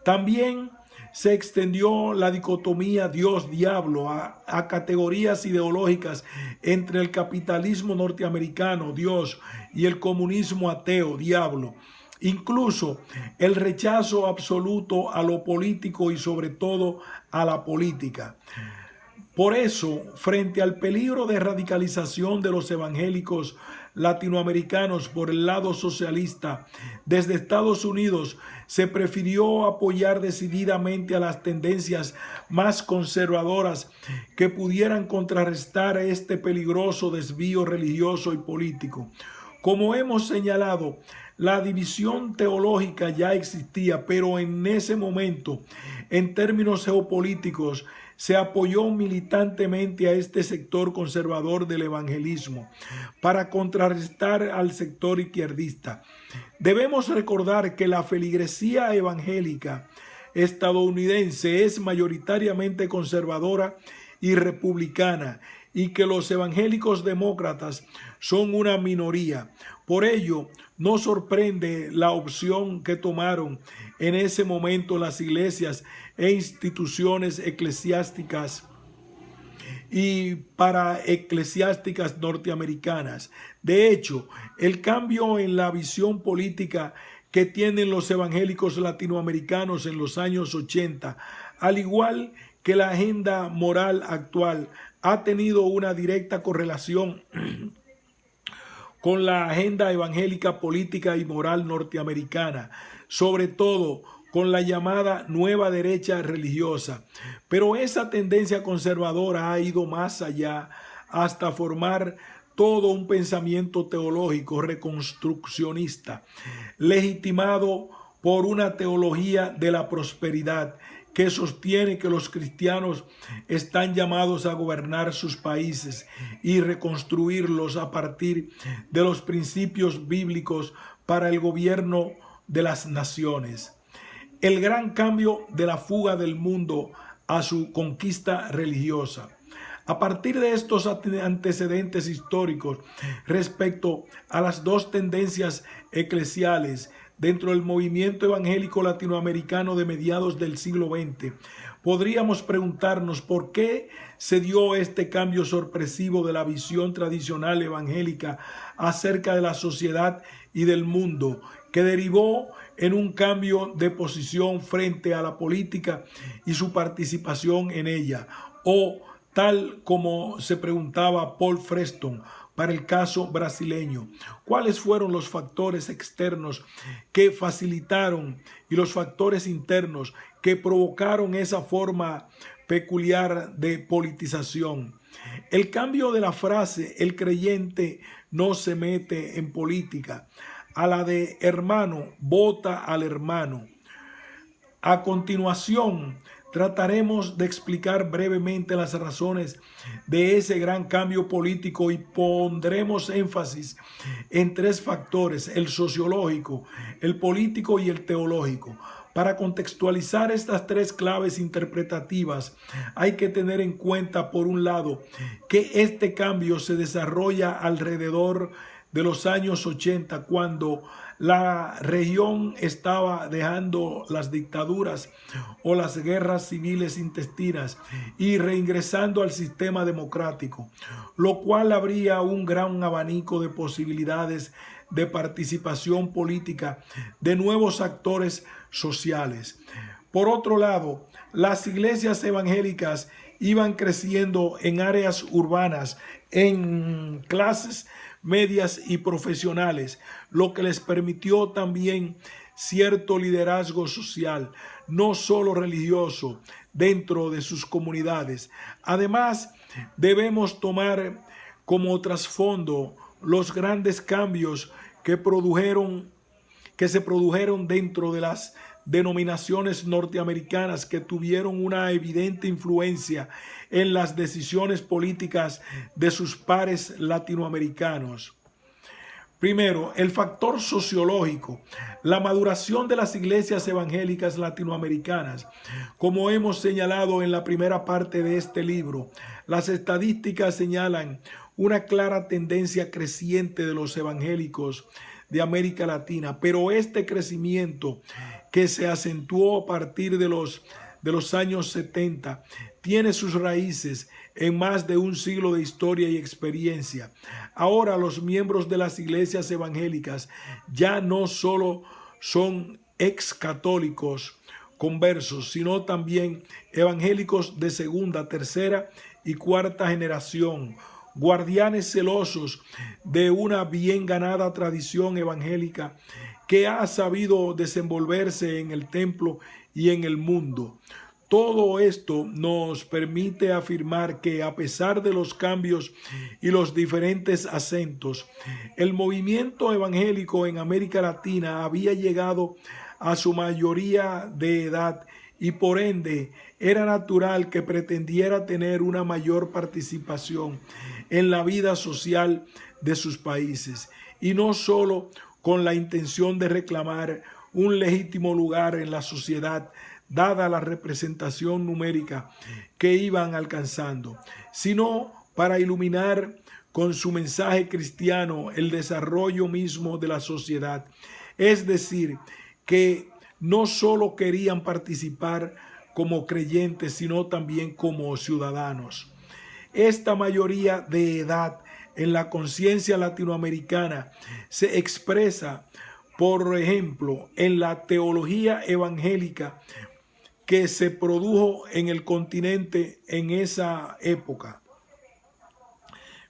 También se extendió la dicotomía Dios-Diablo a categorías ideológicas entre el capitalismo norteamericano, Dios, y el comunismo ateo, Diablo. Incluso el rechazo absoluto a lo político y sobre todo a la política. Por eso, frente al peligro de radicalización de los evangélicos latinoamericanos por el lado socialista, desde Estados Unidos se prefirió apoyar decididamente a las tendencias más conservadoras que pudieran contrarrestar este peligroso desvío religioso y político. Como hemos señalado, la división teológica ya existía, pero en ese momento, en términos geopolíticos, se apoyó militantemente a este sector conservador del evangelismo para contrarrestar al sector izquierdista. Debemos recordar que la feligresía evangélica estadounidense es mayoritariamente conservadora y republicana, y que los evangélicos demócratas son una minoría. Por ello, no sorprende la opción que tomaron en ese momento las iglesias e instituciones eclesiásticas y paraeclesiásticas norteamericanas. De hecho, el cambio en la visión política que tienen los evangélicos latinoamericanos en los años 80, al igual que la agenda moral actual, ha tenido una directa correlación con la agenda evangélica política y moral norteamericana, sobre todo con la llamada nueva derecha religiosa. Pero esa tendencia conservadora ha ido más allá hasta formar todo un pensamiento teológico reconstruccionista, legitimado por una teología de la prosperidad que sostiene que los cristianos están llamados a gobernar sus países y reconstruirlos a partir de los principios bíblicos para el gobierno de las naciones. El gran cambio de la fuga del mundo a su conquista religiosa. A partir de estos antecedentes históricos respecto a las dos tendencias eclesiales dentro del movimiento evangélico latinoamericano de mediados del siglo XX, podríamos preguntarnos por qué se dio este cambio sorpresivo de la visión tradicional evangélica acerca de la sociedad y del mundo, que derivó en un cambio de posición frente a la política y su participación en ella. O tal como se preguntaba Paul Freston para el caso brasileño, ¿cuáles fueron los factores externos que facilitaron y los factores internos que provocaron esa forma peculiar de politización? El cambio de la frase "el creyente no se mete en política" a la de "hermano vota al hermano". A continuación, trataremos de explicar brevemente las razones de ese gran cambio político y pondremos énfasis en tres factores: el sociológico, el político y el teológico. Para contextualizar estas tres claves interpretativas, hay que tener en cuenta, por un lado, que este cambio se desarrolla alrededor de los años 80, cuando la región estaba dejando las dictaduras o las guerras civiles intestinas y reingresando al sistema democrático, lo cual abría un gran abanico de posibilidades de participación política de nuevos actores sociales. Por otro lado, las iglesias evangélicas iban creciendo en áreas urbanas, en clases medias y profesionales, lo que les permitió también cierto liderazgo social, no solo religioso, dentro de sus comunidades. Además, debemos tomar como trasfondo los grandes cambios que se produjeron dentro de las denominaciones norteamericanas, que tuvieron una evidente influencia en las decisiones políticas de sus pares latinoamericanos. Primero, el factor sociológico, la maduración de las iglesias evangélicas latinoamericanas. Como hemos señalado en la primera parte de este libro, las estadísticas señalan una clara tendencia creciente de los evangélicos de América Latina, pero este crecimiento, que se acentuó a partir de los años 70, tiene sus raíces en más de un siglo de historia y experiencia. Ahora los miembros de las iglesias evangélicas ya no solo son excatólicos conversos, sino también evangélicos de segunda, tercera y cuarta generación, guardianes celosos de una bien ganada tradición evangélica que ha sabido desenvolverse en el templo y en el mundo. Todo esto nos permite afirmar que, a pesar de los cambios y los diferentes acentos, el movimiento evangélico en América Latina había llegado a su mayoría de edad y por ende era natural que pretendiera tener una mayor participación en la vida social de sus países, y no solo con la intención de reclamar un legítimo lugar en la sociedad, dada la representación numérica que iban alcanzando, sino para iluminar con su mensaje cristiano el desarrollo mismo de la sociedad. Es decir, que no solo querían participar como creyentes, sino también como ciudadanos. Esta mayoría de edad en la conciencia latinoamericana se expresa, por ejemplo, en la teología evangélica que se produjo en el continente en esa época.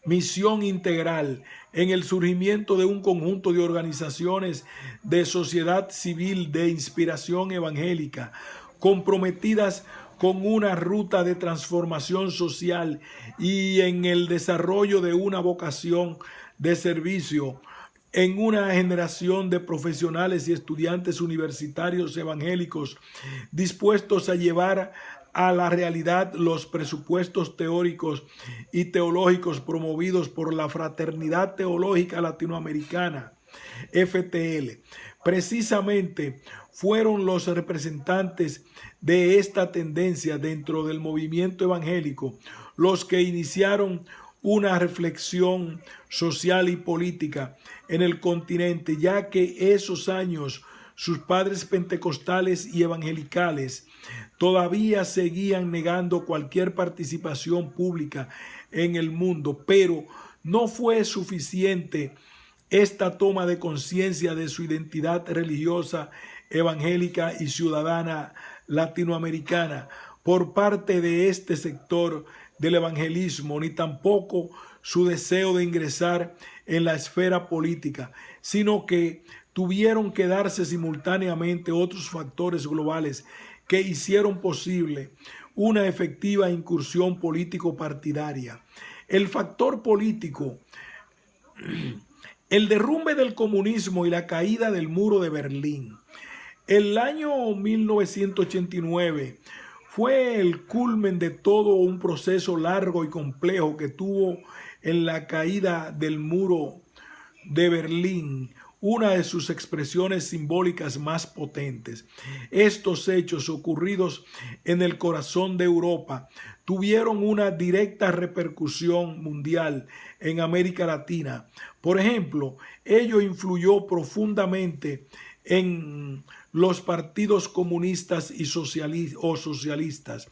Misión integral, en el surgimiento de un conjunto de organizaciones de sociedad civil de inspiración evangélica, comprometidas con una ruta de transformación social y en el desarrollo de una vocación de servicio en una generación de profesionales y estudiantes universitarios evangélicos dispuestos a llevar a la realidad los presupuestos teóricos y teológicos promovidos por la Fraternidad Teológica Latinoamericana, FTL. Precisamente fueron los representantes de esta tendencia dentro del movimiento evangélico los que iniciaron una reflexión social y política en el continente, ya que esos años sus padres pentecostales y evangelicales todavía seguían negando cualquier participación pública en el mundo, pero no fue suficiente esta toma de conciencia de su identidad religiosa, evangélica y ciudadana latinoamericana por parte de este sector del evangelismo, ni tampoco su deseo de ingresar en la esfera política, sino que tuvieron que darse simultáneamente otros factores globales que hicieron posible una efectiva incursión político-partidaria. El factor político, el derrumbe del comunismo y la caída del muro de Berlín. El año 1989 fue el culmen de todo un proceso largo y complejo que tuvo en la caída del muro de Berlín, una de sus expresiones simbólicas más potentes. Estos hechos ocurridos en el corazón de Europa tuvieron una directa repercusión mundial en América Latina. Por ejemplo, ello influyó profundamente en los partidos comunistas y socialistas.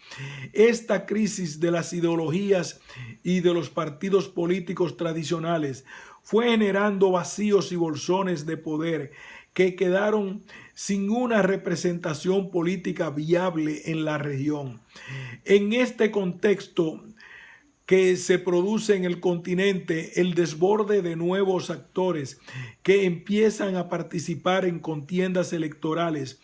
Esta crisis de las ideologías y de los partidos políticos tradicionales fue generando vacíos y bolsones de poder que quedaron sin una representación política viable en la región. En este contexto que se produce en el continente, el desborde de nuevos actores que empiezan a participar en contiendas electorales,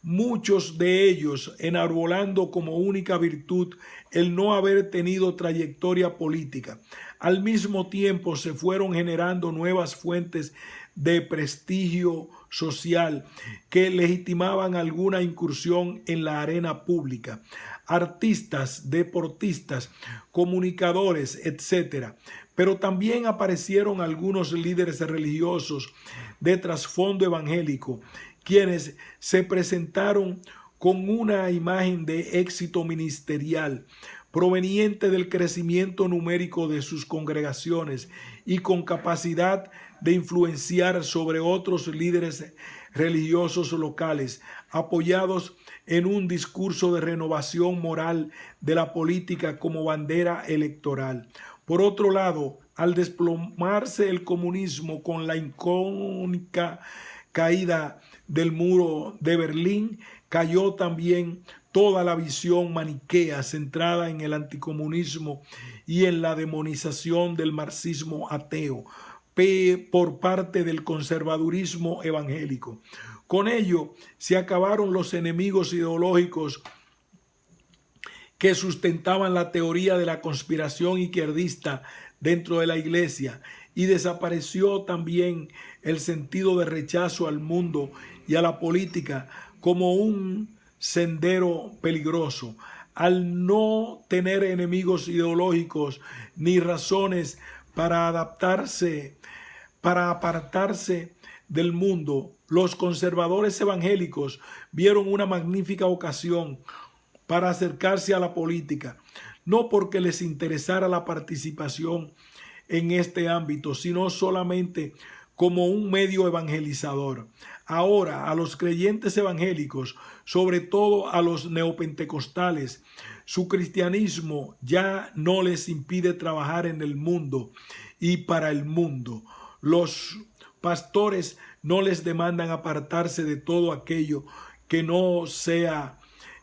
muchos de ellos enarbolando como única virtud el no haber tenido trayectoria política. Al mismo tiempo se fueron generando nuevas fuentes de prestigio social que legitimaban alguna incursión en la arena pública. Artistas, deportistas, comunicadores, etc. Pero también aparecieron algunos líderes religiosos de trasfondo evangélico, quienes se presentaron con una imagen de éxito ministerial proveniente del crecimiento numérico de sus congregaciones y con capacidad de influenciar sobre otros líderes religiosos locales, apoyados en un discurso de renovación moral de la política como bandera electoral. Por otro lado, al desplomarse el comunismo con la icónica caída del muro de Berlín, cayó también toda la visión maniquea centrada en el anticomunismo y en la demonización del marxismo ateo por parte del conservadurismo evangélico. Con ello se acabaron los enemigos ideológicos que sustentaban la teoría de la conspiración izquierdista dentro de la iglesia y desapareció también el sentido de rechazo al mundo y a la política como un sendero peligroso. Al no tener enemigos ideológicos ni razones para apartarse del mundo, los conservadores evangélicos vieron una magnífica ocasión para acercarse a la política, no porque les interesara la participación en este ámbito, sino solamente como un medio evangelizador. Ahora, a los creyentes evangélicos, sobre todo a los neopentecostales, su cristianismo ya no les impide trabajar en el mundo y para el mundo. Los pastores no les demandan apartarse de todo aquello que no sea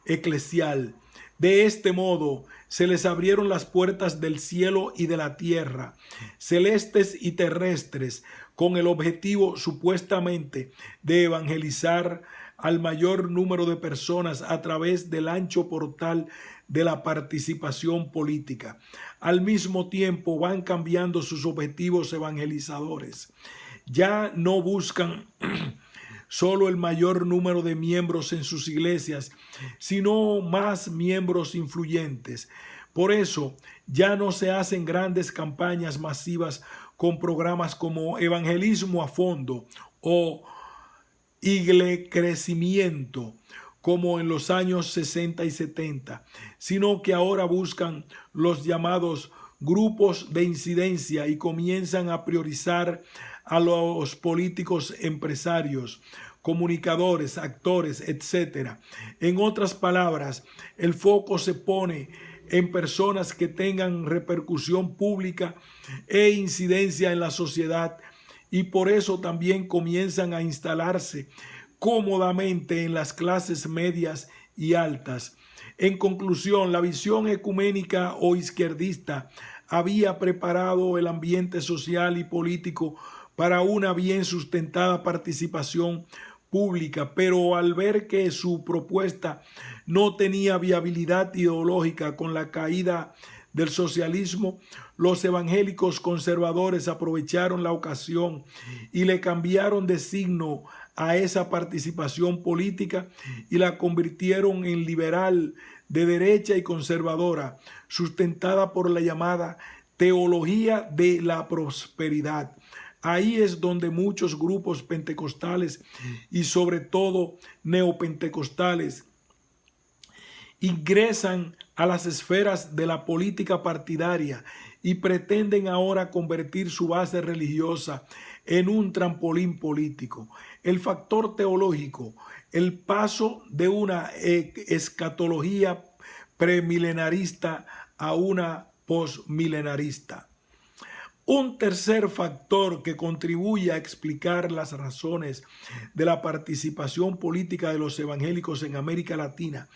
eclesial. De este modo se les abrieron las puertas del cielo y de la tierra, celestes y terrestres, con el objetivo supuestamente de evangelizar al mayor número de personas a través del ancho portal de la participación política. Al mismo tiempo van cambiando sus objetivos evangelizadores. Ya no buscan solo el mayor número de miembros en sus iglesias, sino más miembros influyentes. Por eso ya no se hacen grandes campañas masivas con programas como evangelismo a fondo o iglecrecimiento como en los años 60 y 70, sino que ahora buscan los llamados grupos de incidencia y comienzan a priorizar a los políticos empresarios, comunicadores, actores, etc. En otras palabras, el foco se pone en personas que tengan repercusión pública e incidencia en la sociedad y por eso también comienzan a instalarse cómodamente en las clases medias y altas. En conclusión, la visión ecuménica o izquierdista había preparado el ambiente social y político para una bien sustentada participación pública, pero al ver que su propuesta no tenía viabilidad ideológica con la caída del socialismo, los evangélicos conservadores aprovecharon la ocasión y le cambiaron de signo a esa participación política y la convirtieron en liberal, de derecha y conservadora, sustentada por la llamada teología de la prosperidad. Ahí es donde muchos grupos pentecostales y sobre todo neopentecostales ingresan a las esferas de la política partidaria y pretenden ahora convertir su base religiosa en un trampolín político. El factor teológico, el paso de una escatología premilenarista a una posmilenarista. Un tercer factor que contribuye a explicar las razones de la participación política de los evangélicos en América Latina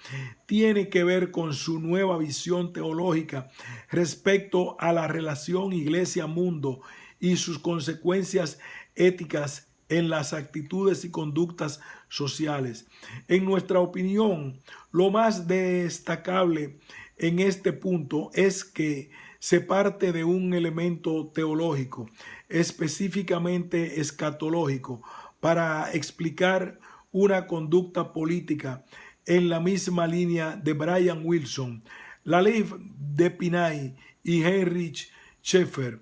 tiene que ver con su nueva visión teológica respecto a la relación iglesia-mundo y sus consecuencias éticas en las actitudes y conductas sociales. En nuestra opinión, lo más destacable en este punto es que se parte de un elemento teológico, específicamente escatológico, para explicar una conducta política en la misma línea de Brian Wilson, Lalif de Pinay y Heinrich Schaeffer.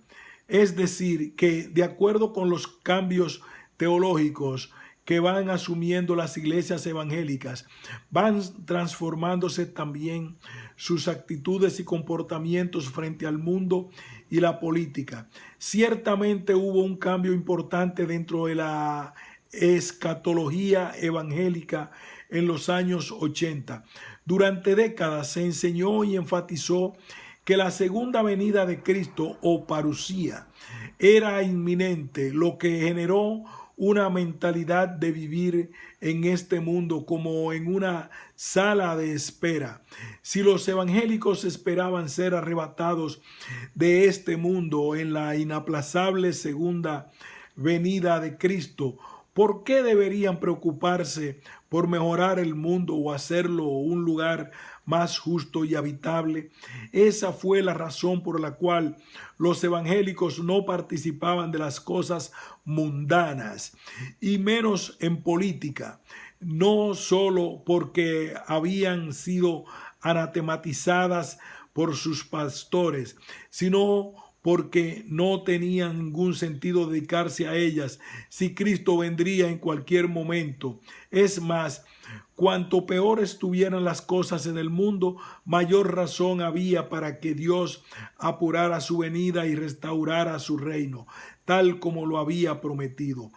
Es decir, que de acuerdo con los cambios teológicos que van asumiendo las iglesias evangélicas, van transformándose también sus actitudes y comportamientos frente al mundo y la política. Ciertamente hubo un cambio importante dentro de la escatología evangélica en los años 80. Durante décadas se enseñó y enfatizó que la segunda venida de Cristo o parusía era inminente, lo que generó una mentalidad de vivir en este mundo como en una sala de espera. Si los evangélicos esperaban ser arrebatados de este mundo en la inaplazable segunda venida de Cristo, ¿por qué deberían preocuparse por mejorar el mundo o hacerlo un lugar más justo y habitable? Esa fue la razón por la cual los evangélicos no participaban de las cosas mundanas y menos en política, no solo porque habían sido anatematizadas por sus pastores, sino porque no tenían ningún sentido dedicarse a ellas si Cristo vendría en cualquier momento. Es más, cuanto peor estuvieran las cosas en el mundo, mayor razón había para que Dios apurara su venida y restaurara su reino, tal como lo había prometido.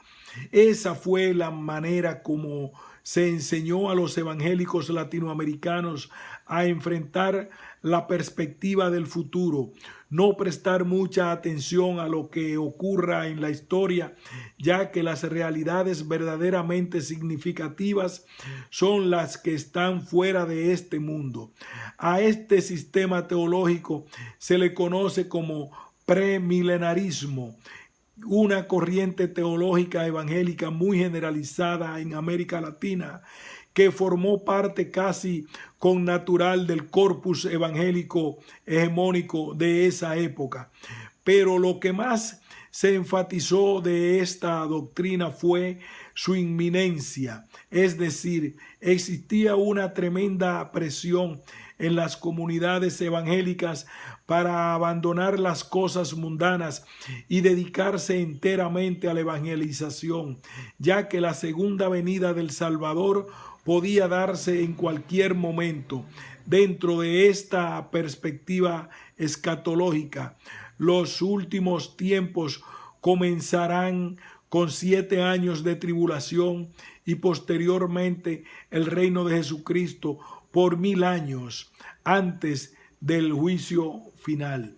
Esa fue la manera como se enseñó a los evangélicos latinoamericanos a enfrentar la perspectiva del futuro, no prestar mucha atención a lo que ocurra en la historia, ya que las realidades verdaderamente significativas son las que están fuera de este mundo. A este sistema teológico se le conoce como premilenarismo, una corriente teológica evangélica muy generalizada en América Latina, que formó parte casi connatural del corpus evangélico hegemónico de esa época. Pero lo que más se enfatizó de esta doctrina fue su inminencia, es decir, existía una tremenda presión en las comunidades evangélicas para abandonar las cosas mundanas y dedicarse enteramente a la evangelización, ya que la segunda venida del Salvador podía darse en cualquier momento. Dentro de esta perspectiva escatológica, los últimos tiempos comenzarán con 7 años de tribulación y posteriormente el reino de Jesucristo por 1000 años antes del juicio final.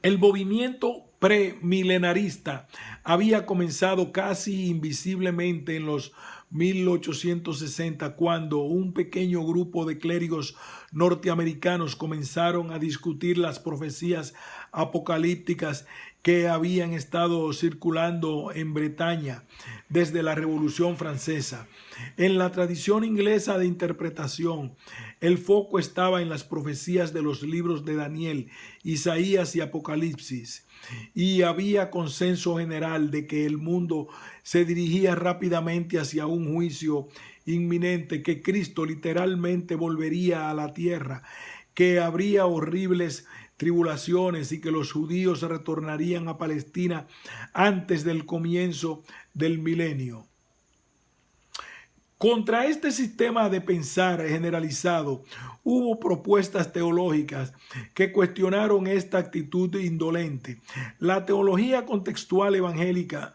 El movimiento premilenarista había comenzado casi invisiblemente en los 1860, cuando un pequeño grupo de clérigos norteamericanos comenzaron a discutir las profecías apocalípticas que habían estado circulando en Bretaña desde la Revolución Francesa. En la tradición inglesa de interpretación, el foco estaba en las profecías de los libros de Daniel, Isaías y Apocalipsis, y había consenso general de que el mundo se dirigía rápidamente hacia un juicio inminente, que Cristo literalmente volvería a la tierra, que habría horribles tribulaciones y que los judíos retornarían a Palestina antes del comienzo del milenio. Contra este sistema de pensar generalizado, hubo propuestas teológicas que cuestionaron esta actitud indolente. La teología contextual evangélica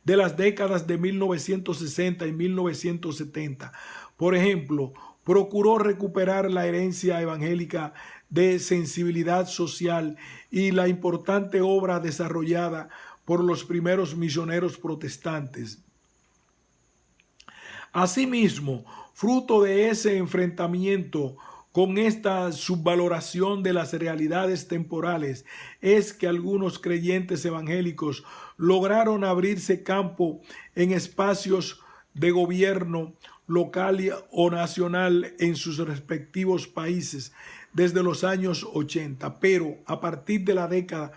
de las décadas de 1960 y 1970, por ejemplo, procuró recuperar la herencia evangélica de sensibilidad social y la importante obra desarrollada por los primeros misioneros protestantes. Asimismo, fruto de ese enfrentamiento con esta subvaloración de las realidades temporales, es que algunos creyentes evangélicos lograron abrirse campo en espacios de gobierno local o nacional en sus respectivos países desde los años 80, pero a partir de la década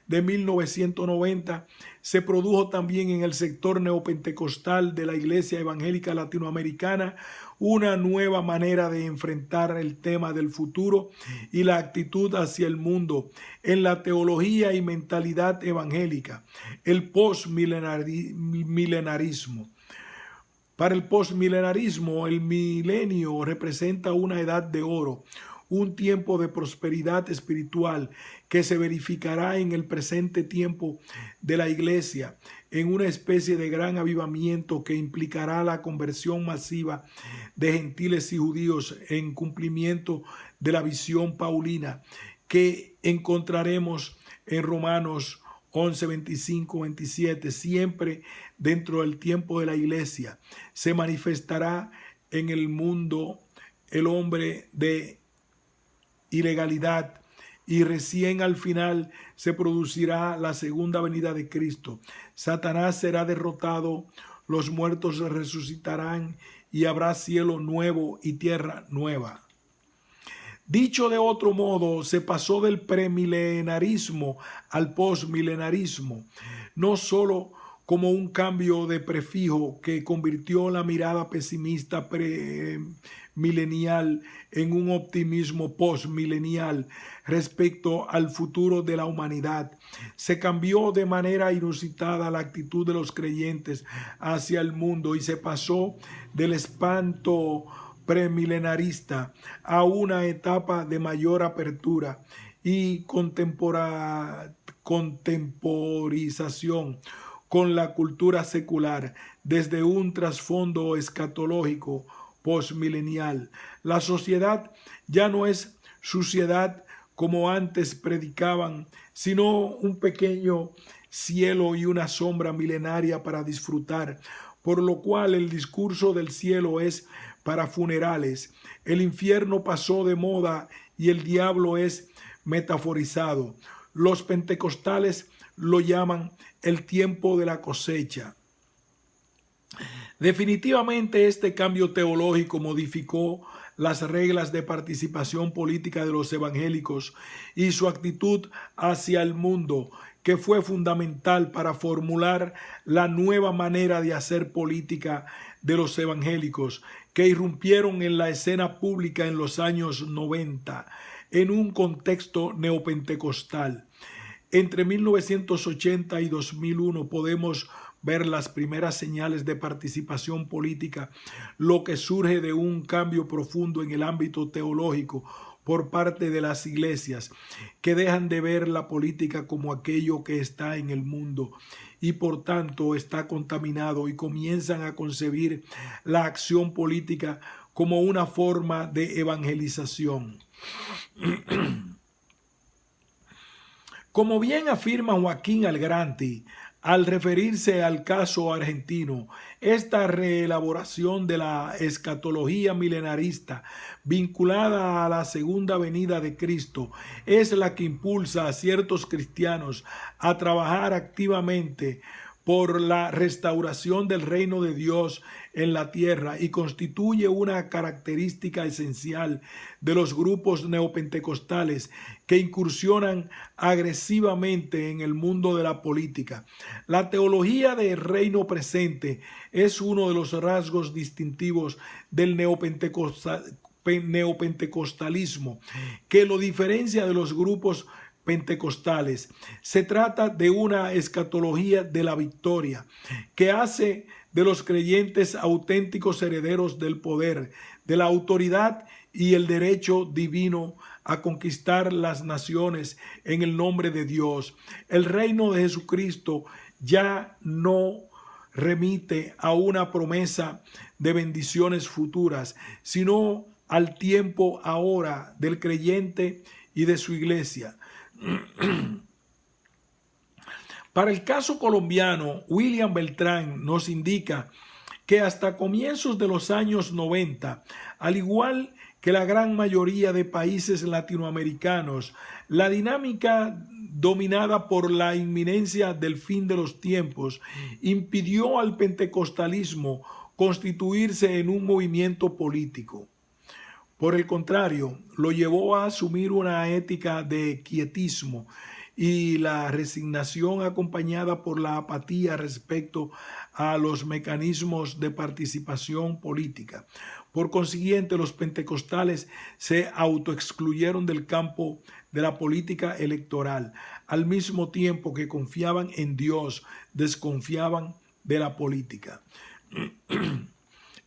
de 1990 se produjo también en el sector neopentecostal de la Iglesia Evangélica Latinoamericana una nueva manera de enfrentar el tema del futuro y la actitud hacia el mundo en la teología y mentalidad evangélica, el postmilenarismo. Para el postmilenarismo, el milenio representa una edad de oro, un tiempo de prosperidad espiritual que se verificará en el presente tiempo de la Iglesia, en una especie de gran avivamiento que implicará la conversión masiva de gentiles y judíos en cumplimiento de la visión paulina que encontraremos en Romanos 11, 25, 27, siempre dentro del tiempo de la Iglesia. Se manifestará en el mundo el hombre de ilegalidad y recién al final se producirá la segunda venida de Cristo. Satanás será derrotado, los muertos resucitarán y habrá cielo nuevo y tierra nueva. Dicho de otro modo, se pasó del premilenarismo al postmilenarismo, no solo como un cambio de prefijo que convirtió la mirada pesimista premilenial en un optimismo postmilenial respecto al futuro de la humanidad. Se cambió de manera inusitada la actitud de los creyentes hacia el mundo y se pasó del espanto premilenarista a una etapa de mayor apertura y contemporización con la cultura secular desde un trasfondo escatológico postmilenial. La sociedad ya no es suciedad como antes predicaban, sino un pequeño cielo y una sombra milenaria para disfrutar, por lo cual el discurso del cielo es para funerales. El infierno pasó de moda y el diablo es metaforizado. Los pentecostales lo llaman el tiempo de la cosecha. Definitivamente este cambio teológico modificó las reglas de participación política de los evangélicos y su actitud hacia el mundo, que fue fundamental para formular la nueva manera de hacer política de los evangélicos, que irrumpieron en la escena pública en los años 90, en un contexto neopentecostal. Entre 1980 y 2001 podemos ver las primeras señales de participación política, lo que surge de un cambio profundo en el ámbito teológico por parte de las iglesias, que dejan de ver la política como aquello que está en el mundo y por tanto está contaminado, y comienzan a concebir la acción política como una forma de evangelización. Como bien afirma Joaquín Algranti, Al referirse al caso argentino, esta reelaboración de la escatología milenarista vinculada a la segunda venida de Cristo es la que impulsa a ciertos cristianos a trabajar activamente por la restauración del reino de Dios en la tierra y constituye una característica esencial de los grupos neopentecostales que incursionan agresivamente en el mundo de la política. La teología del reino presente es uno de los rasgos distintivos del neopentecostalismo que lo diferencia de los grupos pentecostales. Se trata de una escatología de la victoria que hace de los creyentes auténticos herederos del poder, de la autoridad y el derecho divino a conquistar las naciones en el nombre de Dios. El reino de Jesucristo ya no remite a una promesa de bendiciones futuras, sino al tiempo ahora del creyente y de su iglesia. Para el caso colombiano, William Beltrán nos indica que hasta comienzos de los años 90, al igual que la gran mayoría de países latinoamericanos, la dinámica dominada por la inminencia del fin de los tiempos impidió al pentecostalismo constituirse en un movimiento político. Por el contrario, lo llevó a asumir una ética de quietismo y la resignación acompañada por la apatía respecto a los mecanismos de participación política. Por consiguiente, los pentecostales se autoexcluyeron del campo de la política electoral, al mismo tiempo que confiaban en Dios, desconfiaban de la política.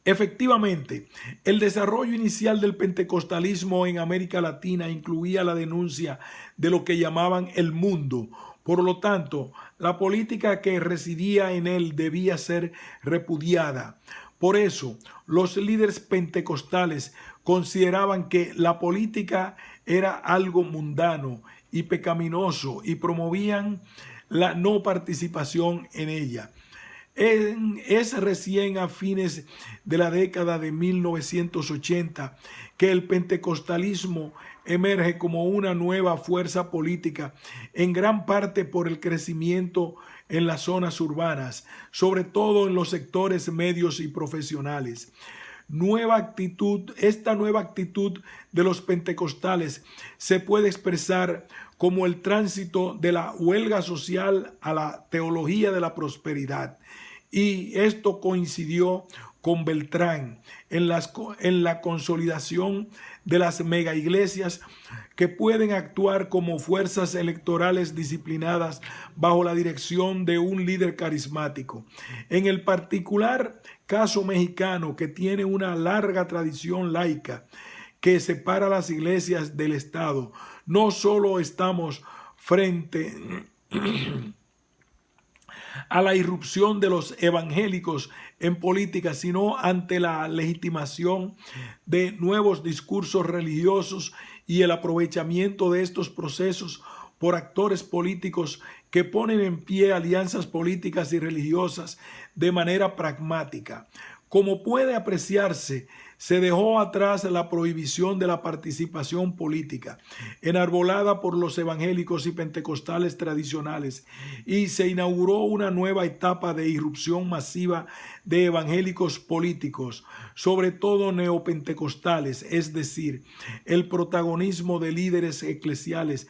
Efectivamente, el desarrollo inicial del pentecostalismo en América Latina incluía la denuncia de lo que llamaban el mundo. Por lo tanto, la política que residía en él debía ser repudiada. Por eso, los líderes pentecostales consideraban que la política era algo mundano y pecaminoso y promovían la no participación en ella. Es recién a fines de la década de 1980 que el pentecostalismo emerge como una nueva fuerza política, en gran parte por el crecimiento en las zonas urbanas, sobre todo en los sectores medios y profesionales. Esta nueva actitud de los pentecostales se puede expresar como el tránsito de la huelga social a la teología de la prosperidad. Y esto coincidió con Beltrán en la consolidación de las megaiglesias que pueden actuar como fuerzas electorales disciplinadas bajo la dirección de un líder carismático. En el particular caso mexicano, que tiene una larga tradición laica que separa las iglesias del Estado, no solo estamos frente a la irrupción de los evangélicos en política, sino ante la legitimación de nuevos discursos religiosos y el aprovechamiento de estos procesos por actores políticos que ponen en pie alianzas políticas y religiosas de manera pragmática. Como puede apreciarse, se dejó atrás la prohibición de la participación política, enarbolada por los evangélicos y pentecostales tradicionales, y se inauguró una nueva etapa de irrupción masiva de evangélicos políticos, sobre todo neopentecostales, es decir, el protagonismo de líderes eclesiales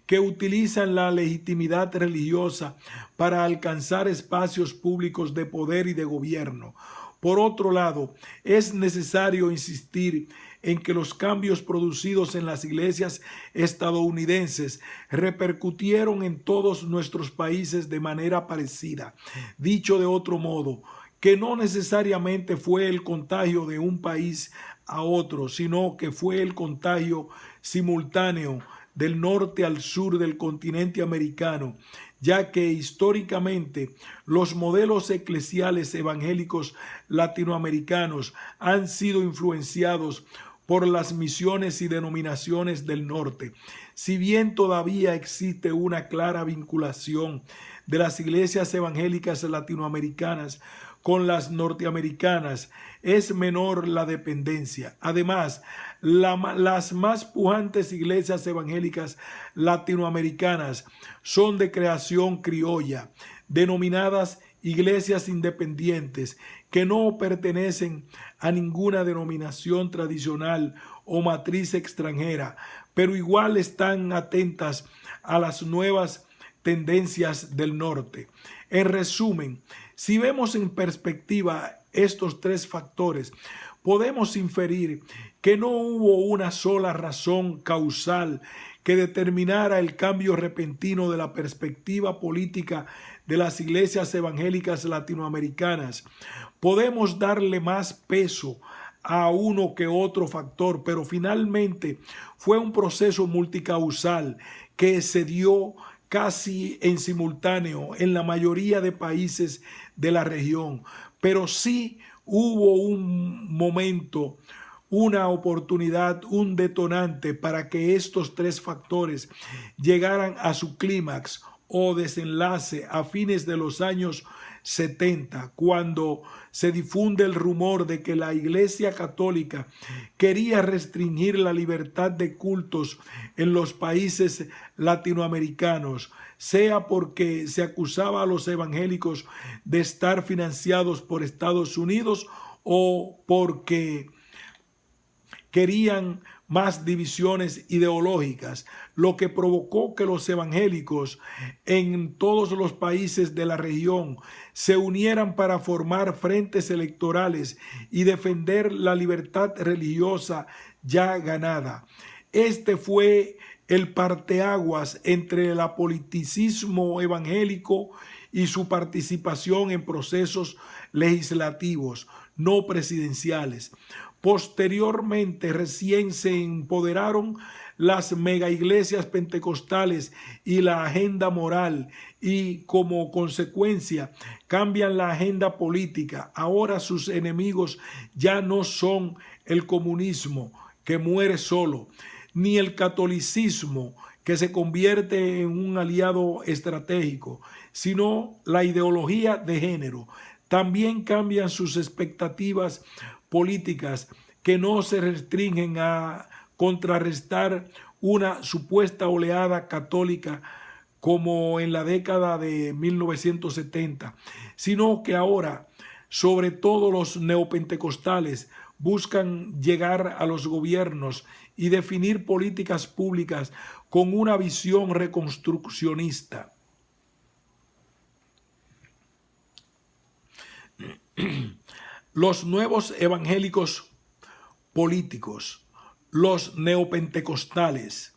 que utilizan la legitimidad religiosa para alcanzar espacios públicos de poder y de gobierno. Por otro lado, es necesario insistir en que los cambios producidos en las iglesias estadounidenses repercutieron en todos nuestros países de manera parecida. Dicho de otro modo, que no necesariamente fue el contagio de un país a otro, sino que fue el contagio simultáneo del norte al sur del continente americano, ya que históricamente los modelos eclesiales evangélicos latinoamericanos han sido influenciados por las misiones y denominaciones del norte. Si bien todavía existe una clara vinculación de las iglesias evangélicas latinoamericanas con las norteamericanas, es menor la dependencia. Además, las más pujantes iglesias evangélicas latinoamericanas son de creación criolla, denominadas iglesias independientes, que no pertenecen a ninguna denominación tradicional o matriz extranjera, pero igual están atentas a las nuevas tendencias del norte. En resumen, si vemos en perspectiva estos tres factores, podemos inferir que no hubo una sola razón causal que determinara el cambio repentino de la perspectiva política de las iglesias evangélicas latinoamericanas. Podemos darle más peso a uno que otro factor, pero finalmente fue un proceso multicausal que se dio casi en simultáneo en la mayoría de países de la región, pero sí hubo un momento, una oportunidad, un detonante para que estos tres factores llegaran a su clímax o desenlace a fines de los años 70, cuando se difunde el rumor de que la Iglesia Católica quería restringir la libertad de cultos en los países latinoamericanos, sea porque se acusaba a los evangélicos de estar financiados por Estados Unidos o porque querían más divisiones ideológicas, lo que provocó que los evangélicos en todos los países de la región se unieran para formar frentes electorales y defender la libertad religiosa ya ganada. Este fue el parteaguas entre el apoliticismo evangélico y su participación en procesos legislativos no presidenciales. Posteriormente, recién se empoderaron las megaiglesias pentecostales y la agenda moral, y como consecuencia cambian la agenda política. Ahora sus enemigos ya no son el comunismo, que muere solo, ni el catolicismo, que se convierte en un aliado estratégico, sino la ideología de género. También cambian sus expectativas políticas, que no se restringen a contrarrestar una supuesta oleada católica como en la década de 1970, sino que ahora, sobre todo los neopentecostales, buscan llegar a los gobiernos y definir políticas públicas con una visión reconstruccionista. Los nuevos evangélicos políticos, los neopentecostales.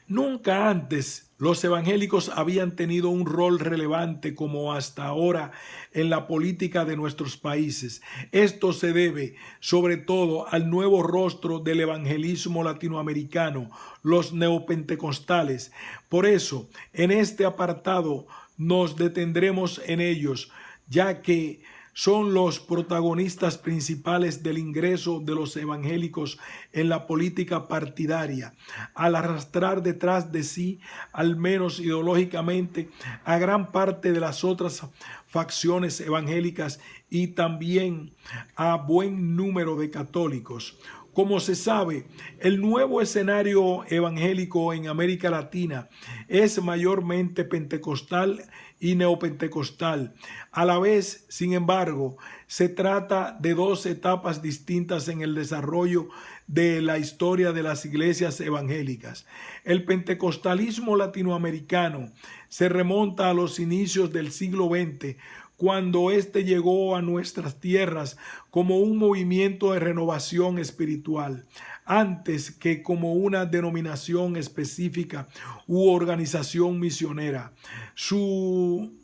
Nunca antes los evangélicos habían tenido un rol relevante como hasta ahora en la política de nuestros países. Esto se debe sobre todo al nuevo rostro del evangelismo latinoamericano, los neopentecostales. Por eso, en este apartado nos detendremos en ellos, ya que son los protagonistas principales del ingreso de los evangélicos en la política partidaria, al arrastrar detrás de sí, al menos ideológicamente, a gran parte de las otras facciones evangélicas y también a buen número de católicos. Como se sabe, el nuevo escenario evangélico en América Latina es mayormente pentecostal y neopentecostal. A la vez, sin embargo, se trata de dos etapas distintas en el desarrollo de la historia de las iglesias evangélicas. El pentecostalismo latinoamericano se remonta a los inicios del siglo XX, cuando éste llegó a nuestras tierras como un movimiento de renovación espiritual, antes que como una denominación específica u organización misionera. Su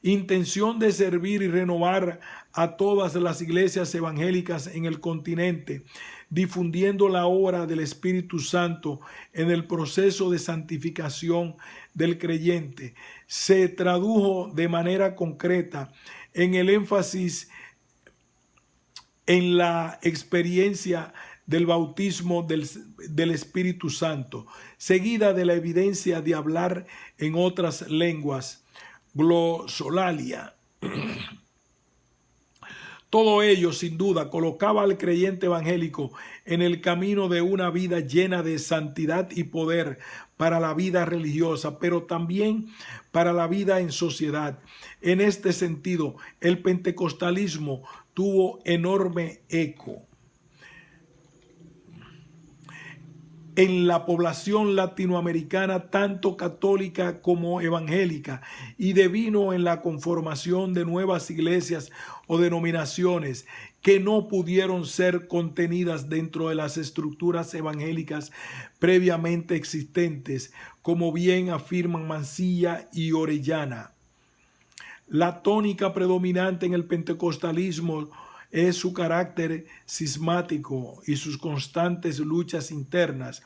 intención de servir y renovar a todas las iglesias evangélicas en el continente, difundiendo la obra del Espíritu Santo en el proceso de santificación del creyente, se tradujo de manera concreta en el énfasis en la experiencia del bautismo del Espíritu Santo, seguida de la evidencia de hablar en otras lenguas, glosolalia. Todo ello, sin duda, colocaba al creyente evangélico en el camino de una vida llena de santidad y poder para la vida religiosa, pero también para la vida en sociedad. En este sentido, el pentecostalismo tuvo enorme eco en la población latinoamericana, tanto católica como evangélica, y devino en la conformación de nuevas iglesias o denominaciones que no pudieron ser contenidas dentro de las estructuras evangélicas previamente existentes, como bien afirman Mansilla y Orellana. La tónica predominante en el pentecostalismo es su carácter cismático y sus constantes luchas internas.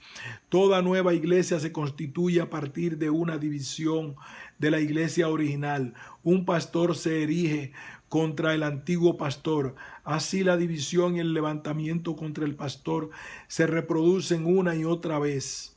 Toda nueva iglesia se constituye a partir de una división de la iglesia original. Un pastor se erige contra el antiguo pastor. Así la división y el levantamiento contra el pastor se reproducen una y otra vez.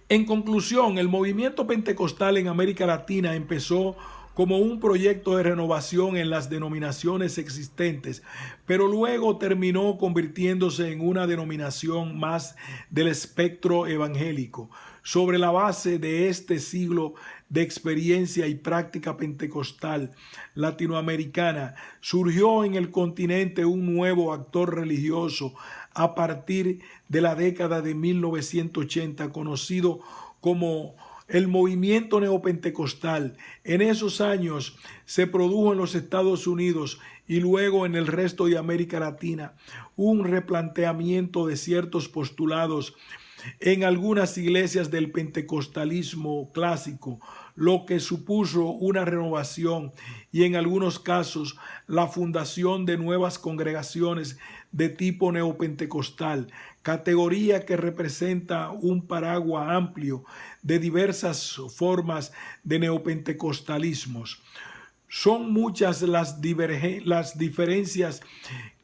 En conclusión, el movimiento pentecostal en América Latina empezó como un proyecto de renovación en las denominaciones existentes, pero luego terminó convirtiéndose en una denominación más del espectro evangélico. Sobre la base de este siglo de experiencia y práctica pentecostal latinoamericana, surgió en el continente un nuevo actor religioso a partir de la década de 1980, conocido como el movimiento neopentecostal. En esos años se produjo en los Estados Unidos y luego en el resto de América Latina un replanteamiento de ciertos postulados en algunas iglesias del pentecostalismo clásico, lo que supuso una renovación y en algunos casos la fundación de nuevas congregaciones de tipo neopentecostal, categoría que representa un paraguas amplio de diversas formas de neopentecostalismos. Son muchas las diferencias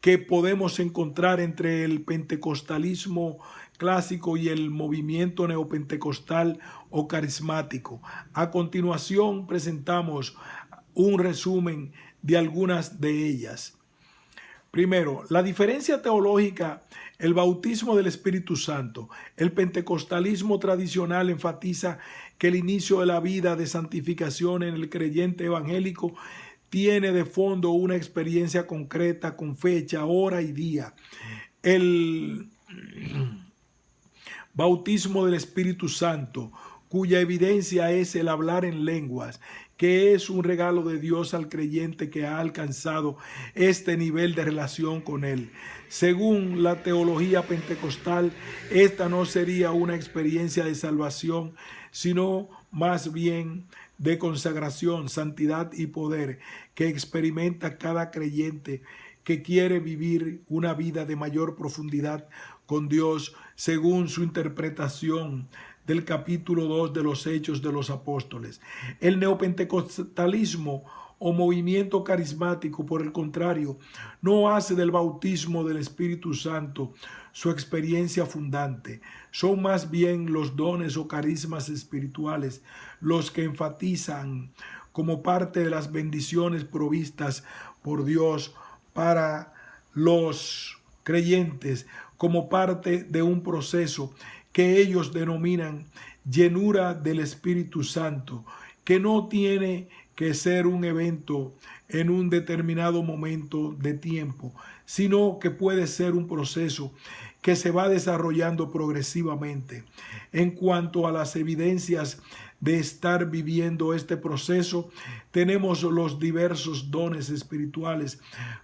que podemos encontrar entre el pentecostalismo clásico y el movimiento neopentecostal o carismático. A continuación presentamos un resumen de algunas de ellas. Primero, la diferencia teológica, el bautismo del Espíritu Santo. El pentecostalismo tradicional enfatiza que el inicio de la vida de santificación en el creyente evangélico tiene de fondo una experiencia concreta con fecha, hora y día. El bautismo del Espíritu Santo, cuya evidencia es el hablar en lenguas, que es un regalo de Dios al creyente que ha alcanzado este nivel de relación con Él. Según la teología pentecostal, esta no sería una experiencia de salvación, sino más bien de consagración, santidad y poder que experimenta cada creyente que quiere vivir una vida de mayor profundidad con Dios, según su interpretación del capítulo 2 de los Hechos de los Apóstoles. El neopentecostalismo o movimiento carismático, por el contrario, no hace del bautismo del Espíritu Santo su experiencia fundante. Son más bien los dones o carismas espirituales los que enfatizan como parte de las bendiciones provistas por Dios para los creyentes, como parte de un proceso que ellos denominan llenura del Espíritu Santo, que no tiene que ser un evento en un determinado momento de tiempo, sino que puede ser un proceso que se va desarrollando progresivamente. En cuanto a las evidencias de estar viviendo este proceso, tenemos los diversos dones espirituales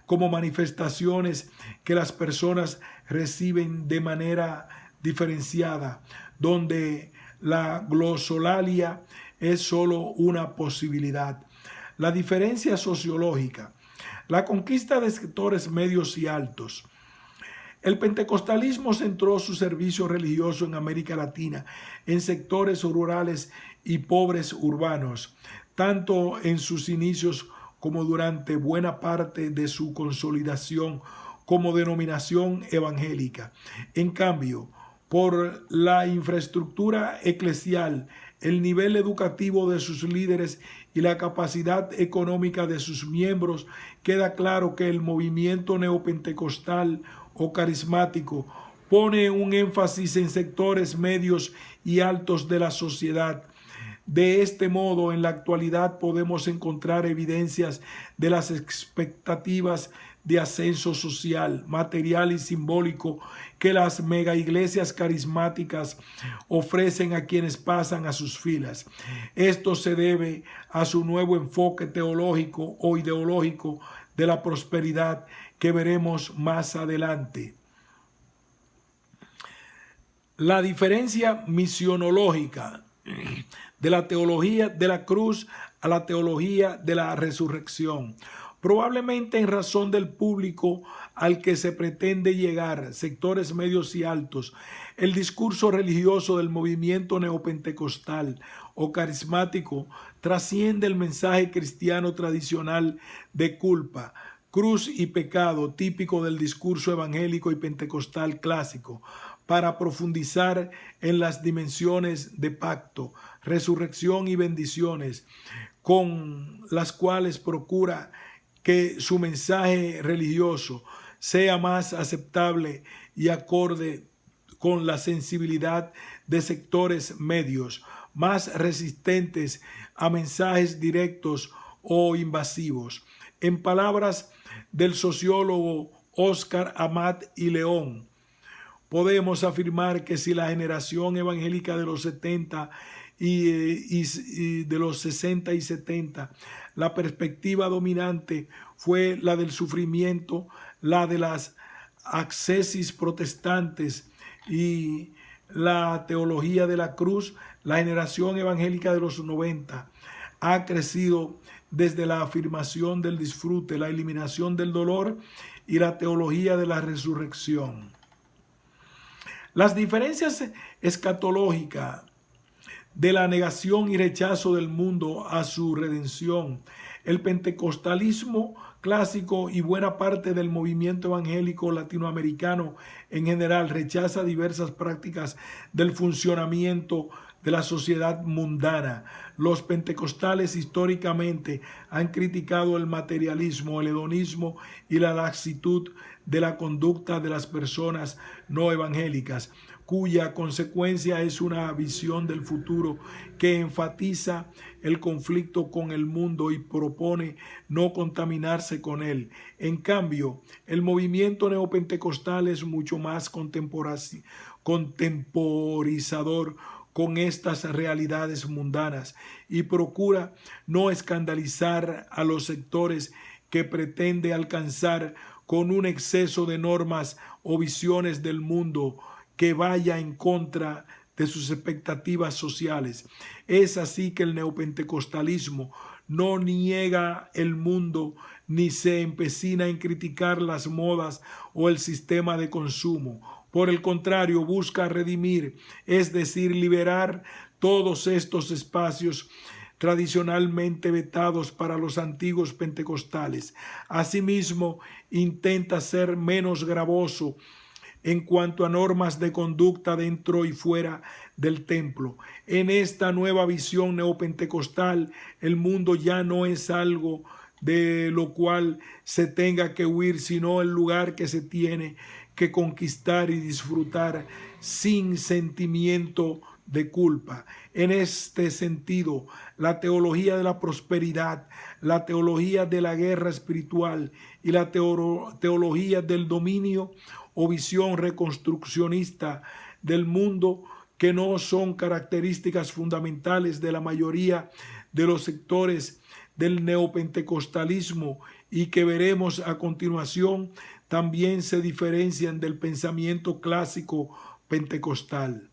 como manifestaciones que las personas reciben de manera diferenciada, donde la glosolalia es solo una posibilidad. La diferencia sociológica, la conquista de sectores medios y altos. El pentecostalismo centró su servicio religioso en América Latina, en sectores rurales y pobres urbanos, tanto en sus inicios como durante buena parte de su consolidación como denominación evangélica. En cambio, por la infraestructura eclesial, el nivel educativo de sus líderes y la capacidad económica de sus miembros, queda claro que el movimiento neopentecostal o carismático pone un énfasis en sectores medios y altos de la sociedad. De este modo, en la actualidad podemos encontrar evidencias de las expectativas de ascenso social, material y simbólico que las megaiglesias carismáticas ofrecen a quienes pasan a sus filas. Esto se debe a su nuevo enfoque teológico o ideológico de la prosperidad que veremos más adelante. La diferencia misionológica de la teología de la cruz a la teología de la resurrección. Probablemente en razón del público al que se pretende llegar, sectores medios y altos, el discurso religioso del movimiento neopentecostal o carismático trasciende el mensaje cristiano tradicional de culpa, cruz y pecado típico del discurso evangélico y pentecostal clásico, para profundizar en las dimensiones de pacto, resurrección y bendiciones, con las cuales procura que su mensaje religioso sea más aceptable y acorde con la sensibilidad de sectores medios, más resistentes a mensajes directos o invasivos. En palabras del sociólogo Oscar Amat y León, podemos afirmar que si la generación evangélica de los 70 y de los 60 y 70, la perspectiva dominante fue la del sufrimiento, la de las ascesis protestantes y la teología de la cruz, la generación evangélica de los 90 ha crecido desde la afirmación del disfrute, la eliminación del dolor y la teología de la resurrección. Las diferencias escatológicas de la negación y rechazo del mundo a su redención, el pentecostalismo clásico y buena parte del movimiento evangélico latinoamericano en general rechaza diversas prácticas del funcionamiento de la sociedad mundana. Los pentecostales históricamente han criticado el materialismo, el hedonismo y la laxitud de la conducta de las personas no evangélicas, cuya consecuencia es una visión del futuro que enfatiza el conflicto con el mundo y propone no contaminarse con él. En cambio, el movimiento neopentecostal es mucho más contemporizador con estas realidades mundanas y procura no escandalizar a los sectores que pretende alcanzar con un exceso de normas o visiones del mundo que vaya en contra de sus expectativas sociales. Es así que el neopentecostalismo no niega el mundo ni se empecina en criticar las modas o el sistema de consumo. Por el contrario, busca redimir, es decir, liberar todos estos espacios tradicionalmente vetados para los antiguos pentecostales. Asimismo, intenta ser menos gravoso en cuanto a normas de conducta dentro y fuera del templo. En esta nueva visión neopentecostal, el mundo ya no es algo de lo cual se tenga que huir, sino el lugar que se tiene que conquistar y disfrutar sin sentimiento de culpa. En este sentido, la teología de la prosperidad, la teología de la guerra espiritual y la teología del dominio o visión reconstruccionista del mundo, que no son características fundamentales de la mayoría de los sectores del neopentecostalismo y que veremos a continuación, también se diferencian del pensamiento clásico pentecostal.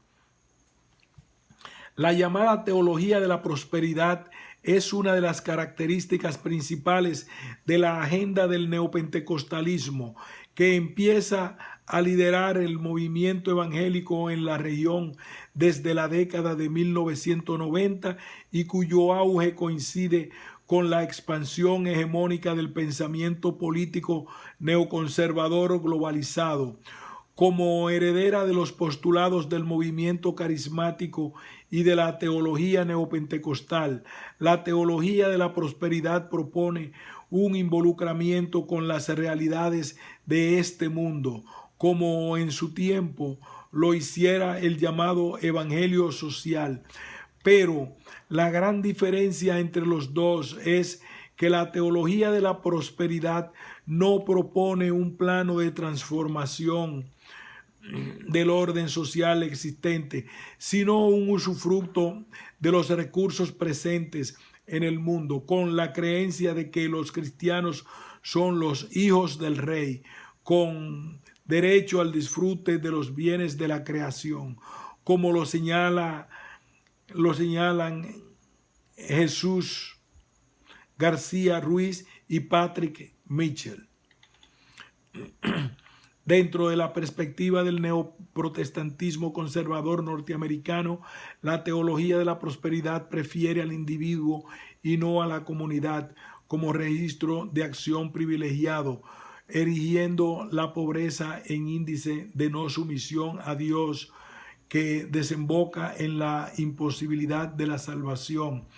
La llamada teología de la prosperidad es una de las características principales de la agenda del neopentecostalismo, que empieza a liderar el movimiento evangélico en la región desde la década de 1990 y cuyo auge coincide con la expansión hegemónica del pensamiento político neoconservador globalizado, como heredera de los postulados del movimiento carismático y de la teología neopentecostal. La teología de la prosperidad propone un involucramiento con las realidades de este mundo, como en su tiempo lo hiciera el llamado evangelio social. Pero la gran diferencia entre los dos es que la teología de la prosperidad no propone un plano de transformación del orden social existente, sino un usufructo de los recursos presentes en el mundo, con la creencia de que los cristianos son los hijos del rey, con derecho al disfrute de los bienes de la creación, como lo señalan Jesús García Ruiz y Patrick Mitchell. Dentro de la perspectiva del neoprotestantismo conservador norteamericano, la teología de la prosperidad prefiere al individuo y no a la comunidad como registro de acción privilegiado, erigiendo la pobreza en índice de no sumisión a Dios, que desemboca en la imposibilidad de la salvación.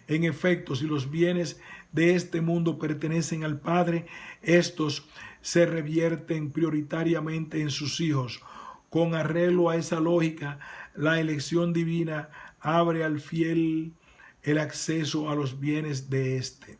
En efecto, si los bienes de este mundo pertenecen al Padre, estos se revierten prioritariamente en sus hijos. Con arreglo a esa lógica, la elección divina abre al fiel el acceso a los bienes de este.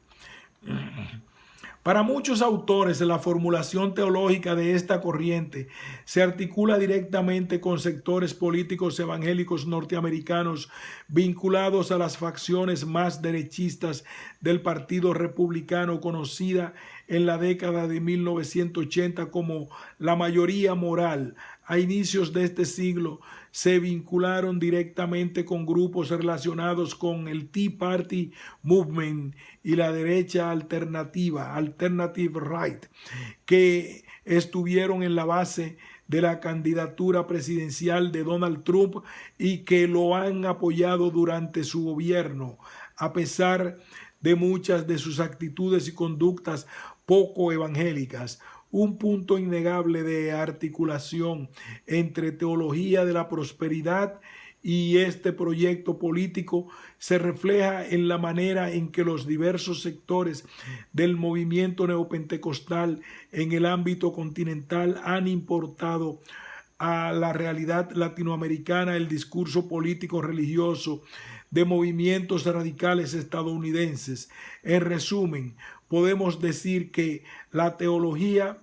Para muchos autores, la formulación teológica de esta corriente se articula directamente con sectores políticos evangélicos norteamericanos vinculados a las facciones más derechistas del Partido Republicano, conocida en la década de 1980 como la mayoría moral. A inicios de este siglo se vincularon directamente con grupos relacionados con el Tea Party Movement y la derecha alternativa, Alternative Right, que estuvieron en la base de la candidatura presidencial de Donald Trump y que lo han apoyado durante su gobierno, a pesar de muchas de sus actitudes y conductas poco evangélicas. Un punto innegable de articulación entre teología de la prosperidad y este proyecto político se refleja en la manera en que los diversos sectores del movimiento neopentecostal en el ámbito continental han importado a la realidad latinoamericana el discurso político religioso de movimientos radicales estadounidenses. En resumen, podemos decir que la teología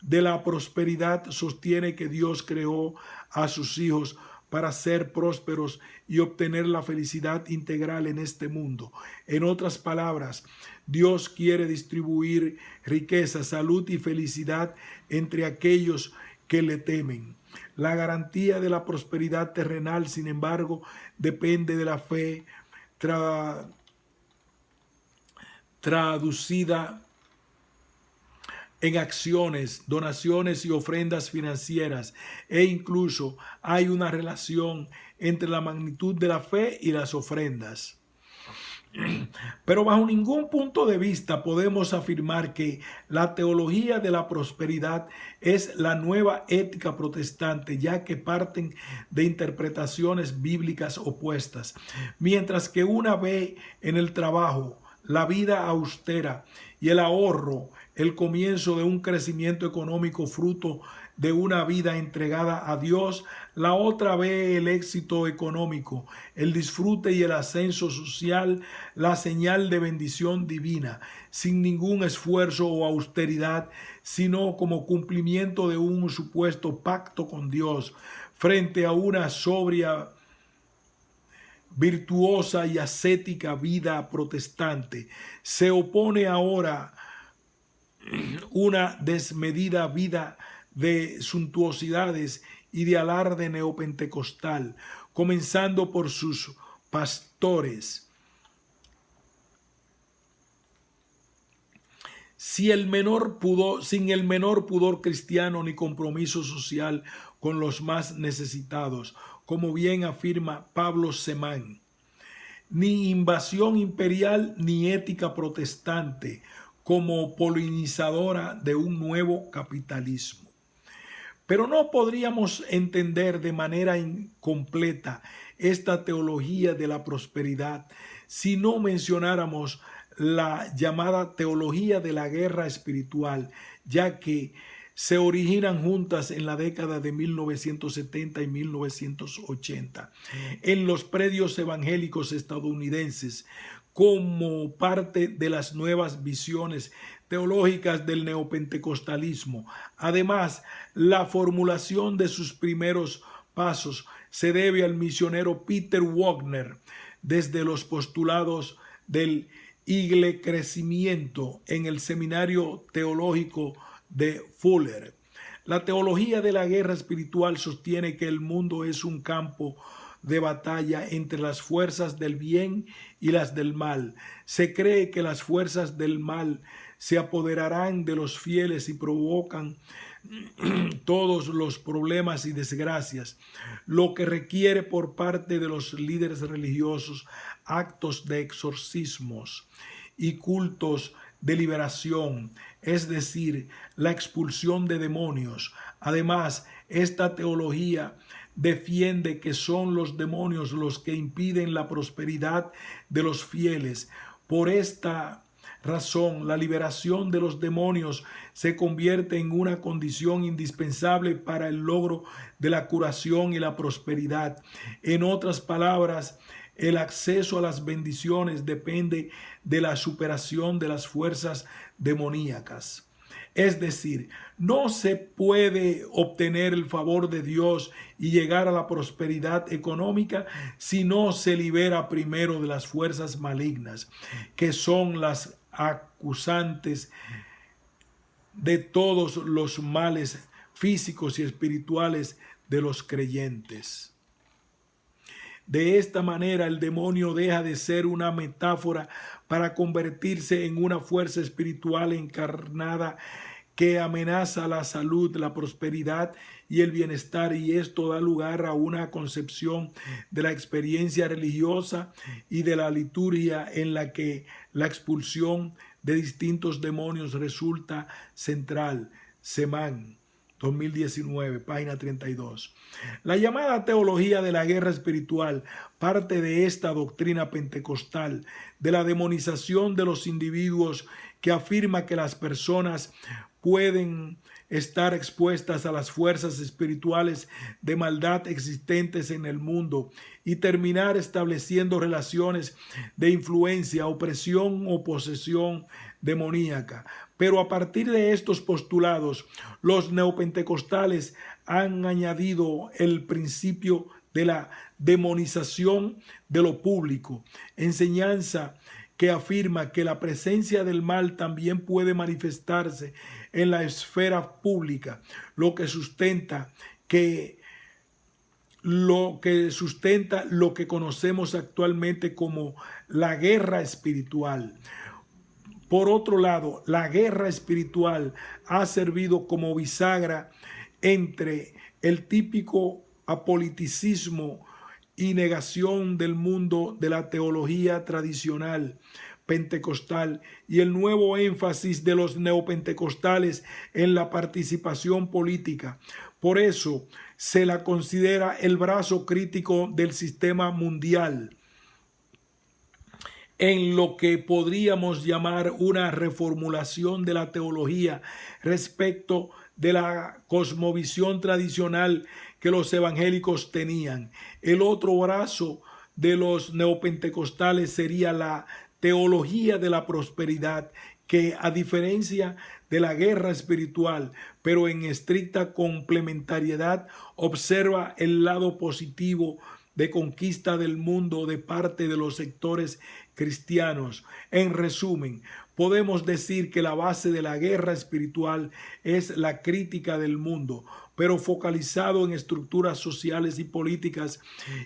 de la prosperidad sostiene que Dios creó a sus hijos para ser prósperos y obtener la felicidad integral en este mundo. En otras palabras, Dios quiere distribuir riqueza, salud y felicidad entre aquellos que le temen. La garantía de la prosperidad terrenal, sin embargo, depende de la fe traducida en acciones, donaciones y ofrendas financieras, e incluso hay una relación entre la magnitud de la fe y las ofrendas. Pero bajo ningún punto de vista podemos afirmar que la teología de la prosperidad es la nueva ética protestante, ya que parten de interpretaciones bíblicas opuestas. Mientras que una ve en el trabajo, la vida austera y el ahorro el comienzo de un crecimiento económico fruto de una vida entregada a Dios, la otra ve el éxito económico, el disfrute y el ascenso social, la señal de bendición divina, sin ningún esfuerzo o austeridad, sino como cumplimiento de un supuesto pacto con Dios, frente a una sobria, virtuosa y ascética vida protestante. Se opone ahora una desmedida vida de suntuosidades y de alarde neopentecostal, comenzando por sus pastores. Sin el menor pudor cristiano ni compromiso social con los más necesitados, como bien afirma Pablo Semán. ni invasión imperial, ni ética protestante como polinizadora de un nuevo capitalismo. Pero no podríamos entender de manera incompleta esta teología de la prosperidad si no mencionáramos la llamada teología de la guerra espiritual, ya que se originan juntas en la década de 1970 y 1980 en los predios evangélicos estadounidenses como parte de las nuevas visiones teológicas del neopentecostalismo. Además, la formulación de sus primeros pasos se debe al misionero Peter Wagner desde los postulados del crecimiento en el seminario teológico de Fuller. La teología de la guerra espiritual sostiene que el mundo es un campo de batalla entre las fuerzas del bien y las del mal. Se cree que las fuerzas del mal se apoderarán de los fieles y provocan todos los problemas y desgracias, lo que requiere por parte de los líderes religiosos actos de exorcismos y cultos de liberación, es decir, la expulsión de demonios. Además, esta teología defiende que son los demonios los que impiden la prosperidad de los fieles. Por esta razón, la liberación de los demonios se convierte en una condición indispensable para el logro de la curación y la prosperidad. En otras palabras, el acceso a las bendiciones depende de la superación de las fuerzas demoníacas. Es decir, no se puede obtener el favor de Dios y llegar a la prosperidad económica si no se libera primero de las fuerzas malignas, que son las acusantes de todos los males físicos y espirituales de los creyentes. De esta manera, el demonio deja de ser una metáfora para convertirse en una fuerza espiritual encarnada que amenaza la salud, la prosperidad y el bienestar, y esto da lugar a una concepción de la experiencia religiosa y de la liturgia en la que la expulsión de distintos demonios resulta central. Semán 2019, página 32. La llamada teología de la guerra espiritual parte de esta doctrina pentecostal de la demonización de los individuos, que afirma que las personas pueden estar expuestas a las fuerzas espirituales de maldad existentes en el mundo y terminar estableciendo relaciones de influencia, opresión o posesión demoníaca. Pero a partir de estos postulados, los neopentecostales han añadido el principio de la demonización de lo público, enseñanza que afirma que la presencia del mal también puede manifestarse en la esfera pública, lo que sustenta lo que conocemos actualmente como la guerra espiritual. Por otro lado, la guerra espiritual ha servido como bisagra entre el típico apoliticismo y negación del mundo de la teología tradicional pentecostal y el nuevo énfasis de los neopentecostales en la participación política. Por eso se la considera el brazo crítico del sistema mundial, en lo que podríamos llamar una reformulación de la teología respecto de la cosmovisión tradicional que los evangélicos tenían. El otro brazo de los neopentecostales sería la teología de la prosperidad, que a diferencia de la guerra espiritual, pero en estricta complementariedad, observa el lado positivo de conquista del mundo de parte de los sectores cristianos. En resumen, podemos decir que la base de la guerra espiritual es la crítica del mundo, pero focalizado en estructuras sociales y políticas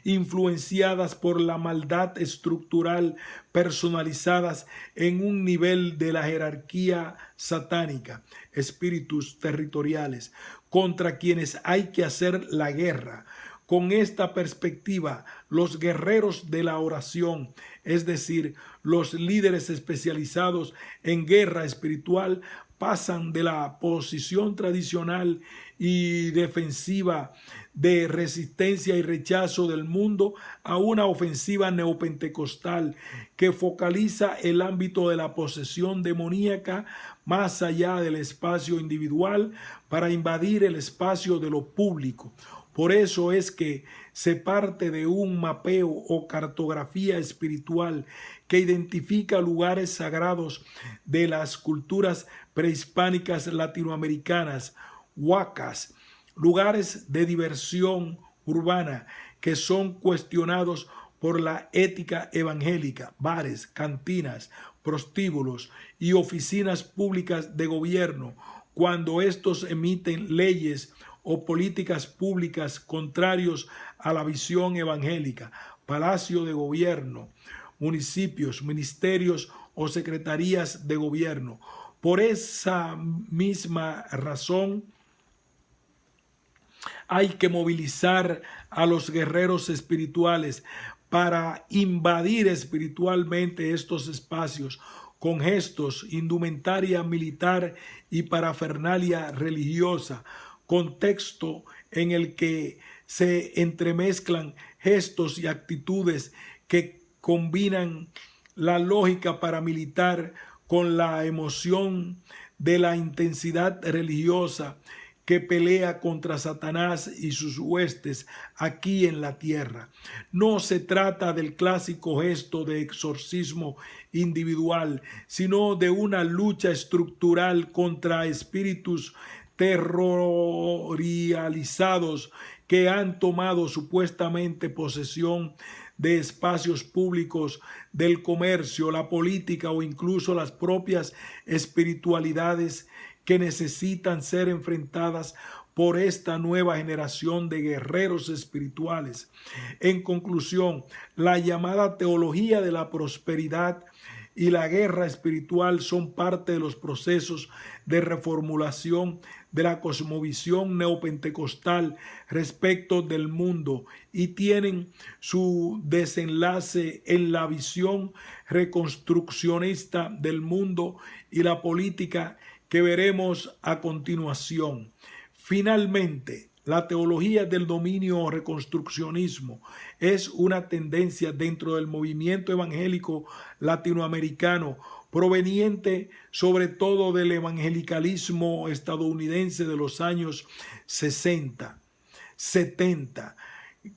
influenciadas por la maldad estructural, personalizadas en un nivel de la jerarquía satánica, espíritus territoriales, contra quienes hay que hacer la guerra, Con esta perspectiva, los guerreros de la oración, es decir, los líderes especializados en guerra espiritual, pasan de la posición tradicional y defensiva de resistencia y rechazo del mundo a una ofensiva neopentecostal que focaliza el ámbito de la posesión demoníaca más allá del espacio individual para invadir el espacio de lo público. Por eso es que se parte de un mapeo o cartografía espiritual que identifica lugares sagrados de las culturas prehispánicas latinoamericanas, huacas, lugares de diversión urbana que son cuestionados por la ética evangélica, bares, cantinas, prostíbulos y oficinas públicas de gobierno, cuando estos emiten leyes o políticas públicas contrarios a la visión evangélica, palacio de gobierno, municipios, ministerios o secretarías de gobierno. Por esa misma razón, hay que movilizar a los guerreros espirituales para invadir espiritualmente estos espacios con gestos, indumentaria militar y parafernalia religiosa, contexto en el que se entremezclan gestos y actitudes que combinan la lógica paramilitar con la emoción de la intensidad religiosa que pelea contra Satanás y sus huestes aquí en la tierra. No se trata del clásico gesto de exorcismo individual, sino de una lucha estructural contra espíritus terrorializados que han tomado supuestamente posesión de espacios públicos, del comercio, la política o incluso las propias espiritualidades que necesitan ser enfrentadas por esta nueva generación de guerreros espirituales. En conclusión, la llamada teología de la prosperidad y la guerra espiritual son parte de los procesos de reformulación de la cosmovisión neopentecostal respecto del mundo y tienen su desenlace en la visión reconstruccionista del mundo y la política que veremos a continuación. Finalmente, la teología del dominio reconstruccionismo es una tendencia dentro del movimiento evangélico latinoamericano, proveniente sobre todo del evangelicalismo estadounidense de los años 60, 70,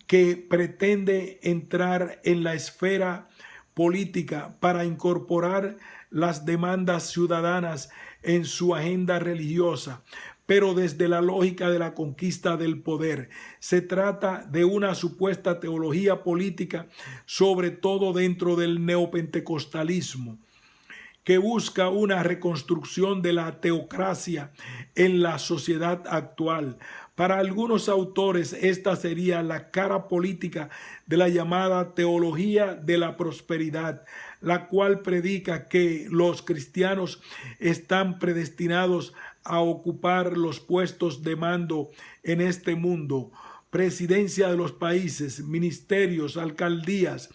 que pretende entrar en la esfera política para incorporar las demandas ciudadanas en su agenda religiosa, pero desde la lógica de la conquista del poder. Se trata de una supuesta teología política, sobre todo dentro del neopentecostalismo, que busca una reconstrucción de la teocracia en la sociedad actual. Para algunos autores, esta sería la cara política de la llamada teología de la prosperidad, la cual predica que los cristianos están predestinados a ocupar los puestos de mando en este mundo, presidencia de los países, ministerios, alcaldías,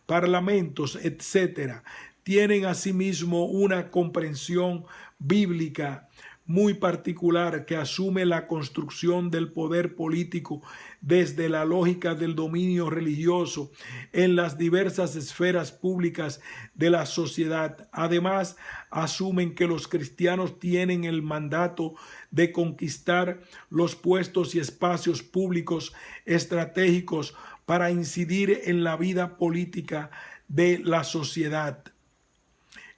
parlamentos, etc. Tienen asimismo una comprensión bíblica muy particular que asume la construcción del poder político desde la lógica del dominio religioso en las diversas esferas públicas de la sociedad. Además, asumen que los cristianos tienen el mandato de conquistar los puestos y espacios públicos estratégicos para incidir en la vida política de la sociedad.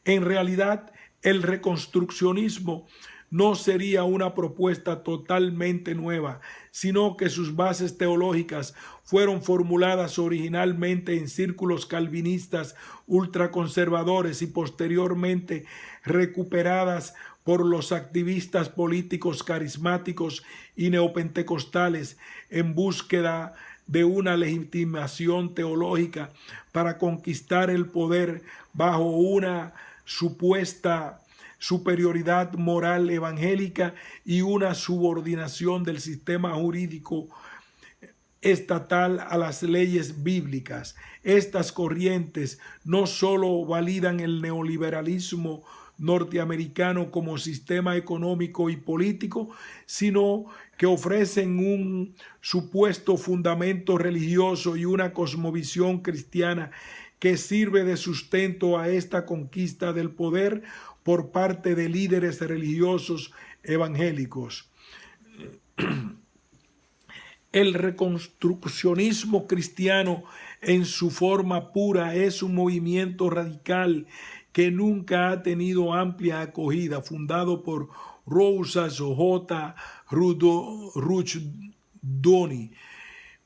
En realidad, el reconstruccionismo no sería una propuesta totalmente nueva, sino que sus bases teológicas fueron formuladas originalmente en círculos calvinistas ultraconservadores y posteriormente recuperadas por los activistas políticos carismáticos y neopentecostales en búsqueda de una legitimación teológica para conquistar el poder bajo una supuesta superioridad moral evangélica y una subordinación del sistema jurídico estatal a las leyes bíblicas. Estas corrientes no solo validan el neoliberalismo norteamericano como sistema económico y político, sino que ofrecen un supuesto fundamento religioso y una cosmovisión cristiana que sirve de sustento a esta conquista del poder por parte de líderes religiosos evangélicos. El reconstruccionismo cristiano en su forma pura es un movimiento radical que nunca ha tenido amplia acogida, fundado por Rousas J. Ruchdoni,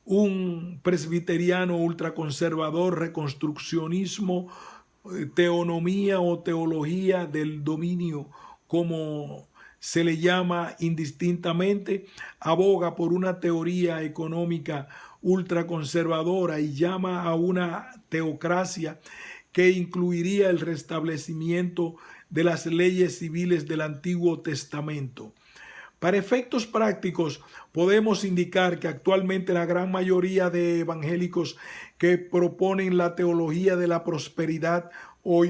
un presbiteriano ultraconservador. Reconstruccionismo, teonomía o teología del dominio, como se le llama indistintamente, aboga por una teoría económica ultraconservadora y llama a una teocracia que incluiría el restablecimiento de las leyes civiles del Antiguo Testamento. Para efectos prácticos, podemos indicar que actualmente la gran mayoría de evangélicos que proponen la teología de la prosperidad o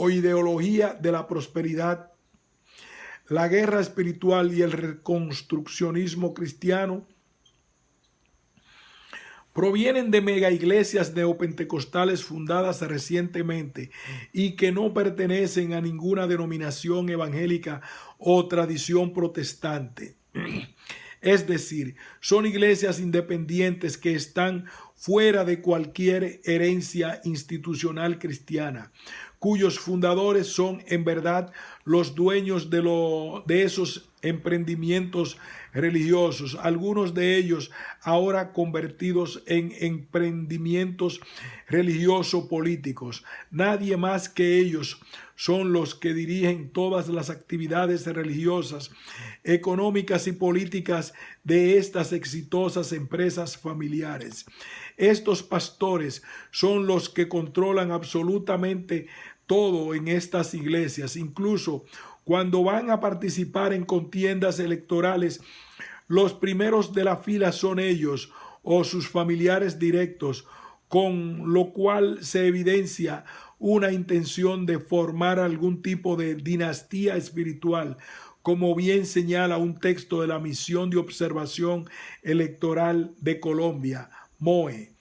ideología de la prosperidad, la guerra espiritual y el reconstruccionismo cristiano provienen de mega iglesias neopentecostales fundadas recientemente y que no pertenecen a ninguna denominación evangélica o tradición protestante. Es decir, son iglesias independientes que están fuera de cualquier herencia institucional cristiana, cuyos fundadores son en verdad los dueños de esos emprendimientos religiosos, algunos de ellos ahora convertidos en emprendimientos religioso-políticos. Nadie más que ellos son los que dirigen todas las actividades religiosas, económicas y políticas de estas exitosas empresas familiares. Estos pastores son los que controlan absolutamente todo en estas iglesias, incluso cuando van a participar en contiendas electorales. Los primeros de la fila son ellos o sus familiares directos, con lo cual se evidencia una intención de formar algún tipo de dinastía espiritual, como bien señala un texto de la Misión de Observación Electoral de Colombia, MOE.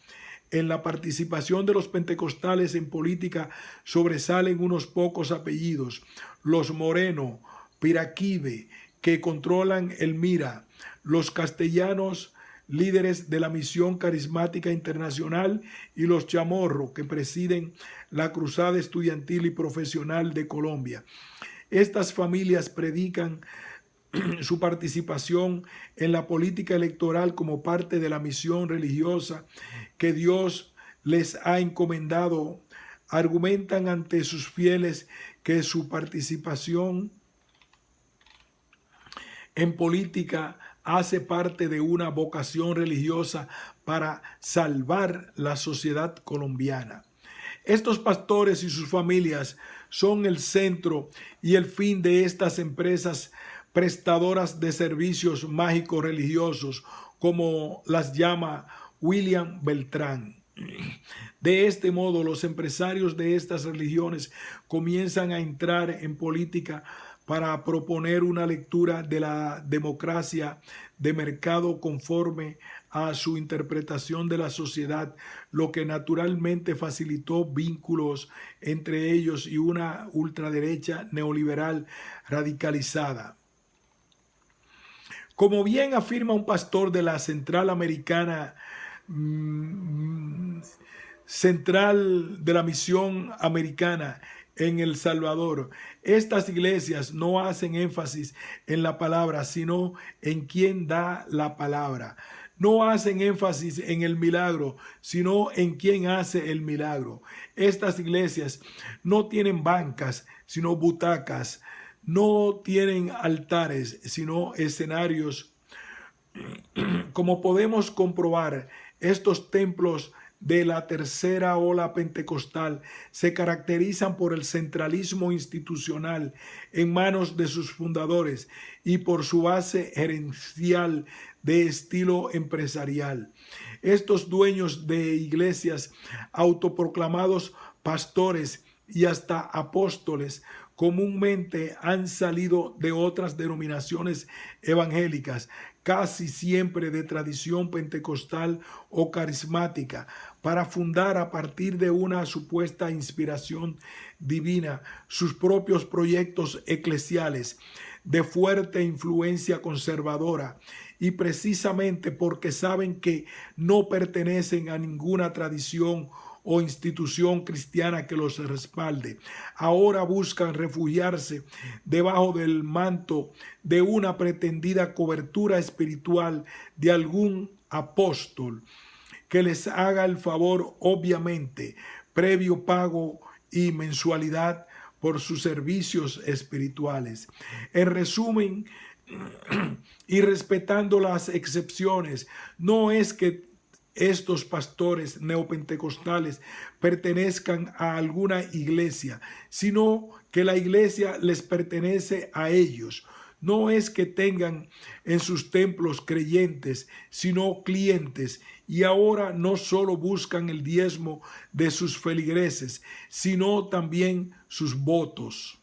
En la participación de los pentecostales en política sobresalen unos pocos apellidos: los Moreno, Piraquive, que controlan el Mira, los castellanos, líderes de la Misión Carismática Internacional, y los Chamorro, que presiden la Cruzada Estudiantil y Profesional de Colombia. Estas familias predican su participación en la política electoral como parte de la misión religiosa que Dios les ha encomendado. Argumentan ante sus fieles que su participación en política hace parte de una vocación religiosa para salvar la sociedad colombiana. Estos pastores y sus familias son el centro y el fin de estas empresas prestadoras de servicios mágicos religiosos, como las llama William Beltrán. De este modo, los empresarios de estas religiones comienzan a entrar en política para proponer una lectura de la democracia de mercado conforme a su interpretación de la sociedad, lo que naturalmente facilitó vínculos entre ellos y una ultraderecha neoliberal radicalizada. Como bien afirma un pastor de la Central Americana, Central de la Misión Americana en El Salvador, estas iglesias no hacen énfasis en la palabra, sino en quien da la palabra. No hacen énfasis en el milagro, sino en quien hace el milagro. Estas iglesias no tienen bancas, sino butacas. No tienen altares, sino escenarios. Como podemos comprobar, estos templos de la tercera ola pentecostal se caracterizan por el centralismo institucional en manos de sus fundadores y por su base gerencial de estilo empresarial. Estos dueños de iglesias, autoproclamados pastores y hasta apóstoles, comúnmente han salido de otras denominaciones evangélicas, casi siempre de tradición pentecostal o carismática, para fundar a partir de una supuesta inspiración divina sus propios proyectos eclesiales de fuerte influencia conservadora, y precisamente porque saben que no pertenecen a ninguna tradición o institución cristiana que los respalde, ahora buscan refugiarse debajo del manto de una pretendida cobertura espiritual de algún apóstol que les haga el favor, obviamente, previo pago y mensualidad por sus servicios espirituales. En resumen, y respetando las excepciones, no es que estos pastores neopentecostales pertenezcan a alguna iglesia, sino que la iglesia les pertenece a ellos. No es que tengan en sus templos creyentes, sino clientes, y ahora no solo buscan el diezmo de sus feligreses, sino también sus votos.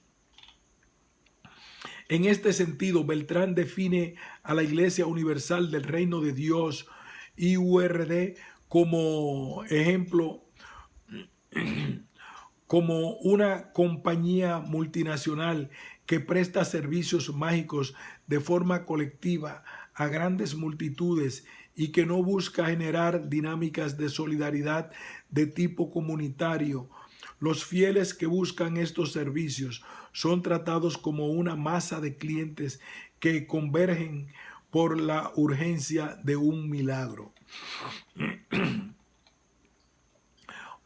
En este sentido, Beltrán define a la Iglesia Universal del Reino de Dios, IURD, como ejemplo, como una compañía multinacional que presta servicios mágicos de forma colectiva a grandes multitudes y que no busca generar dinámicas de solidaridad de tipo comunitario. Los fieles que buscan estos servicios son tratados como una masa de clientes que convergen por la urgencia de un milagro.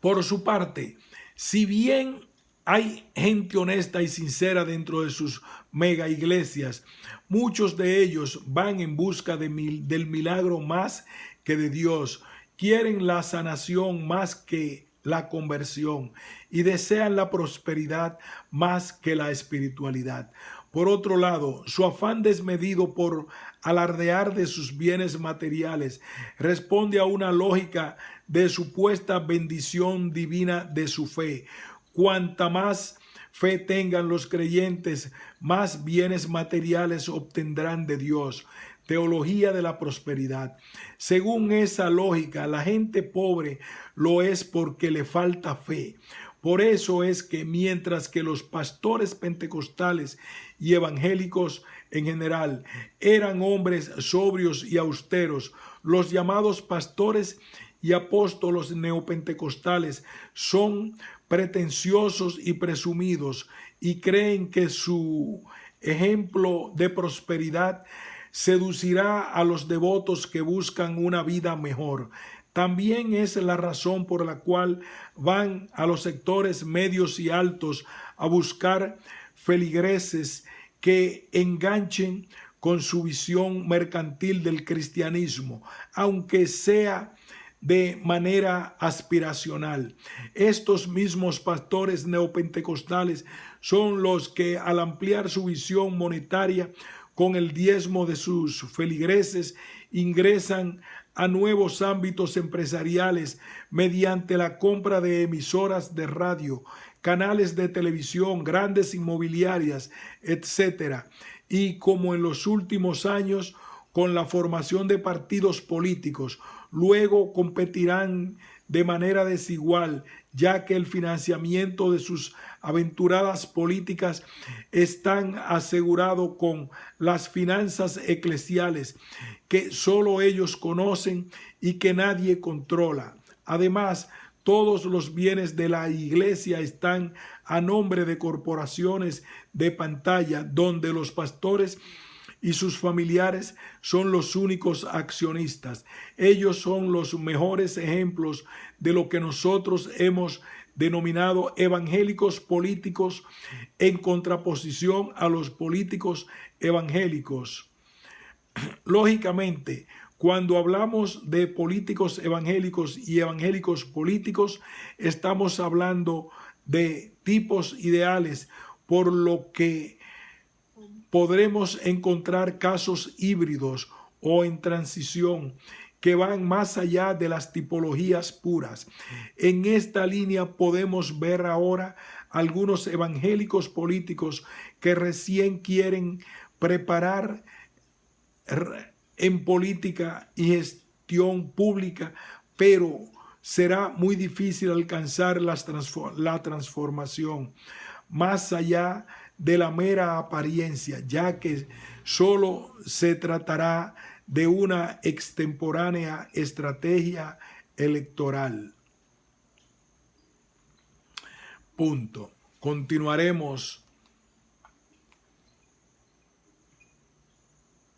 Por su parte, si bien hay gente honesta y sincera dentro de sus mega iglesias, muchos de ellos van en busca del milagro más que de Dios, quieren la sanación más que la conversión y desean la prosperidad más que la espiritualidad. Por otro lado, su afán desmedido por alardear de sus bienes materiales responde a una lógica de supuesta bendición divina de su fe. Cuanta más fe tengan los creyentes, más bienes materiales obtendrán de Dios. Teología de la prosperidad. Según esa lógica, la gente pobre lo es porque le falta fe. Por eso es que mientras que los pastores pentecostales y evangélicos en general eran hombres sobrios y austeros, los llamados pastores y apóstolos neopentecostales son pretenciosos y presumidos y creen que su ejemplo de prosperidad seducirá a los devotos que buscan una vida mejor. También es la razón por la cual van a los sectores medios y altos a buscar feligreses que enganchen con su visión mercantil del cristianismo, aunque sea de manera aspiracional. Estos mismos pastores neopentecostales son los que, al ampliar su visión monetaria con el diezmo de sus feligreses, ingresan a nuevos ámbitos empresariales mediante la compra de emisoras de radio, canales de televisión, grandes inmobiliarias, etc. Y como en los últimos años, con la formación de partidos políticos, luego competirán de manera desigual, ya que el financiamiento de sus aventuradas políticas están asegurado con las finanzas eclesiales que solo ellos conocen y que nadie controla. Además, todos los bienes de la iglesia están a nombre de corporaciones de pantalla, donde los pastores y sus familiares son los únicos accionistas. Ellos son los mejores ejemplos de lo que nosotros hemos denominado evangélicos políticos, en contraposición a los políticos evangélicos. Lógicamente, Cuando hablamos de políticos evangélicos y evangélicos políticos, estamos hablando de tipos ideales, por lo que podremos encontrar casos híbridos o en transición que van más allá de las tipologías puras. En esta línea podemos ver ahora algunos evangélicos políticos que recién quieren preparar en política y gestión pública, pero será muy difícil alcanzar la transformación más allá de la mera apariencia, ya que solo se tratará de una extemporánea estrategia electoral. Punto. Continuaremos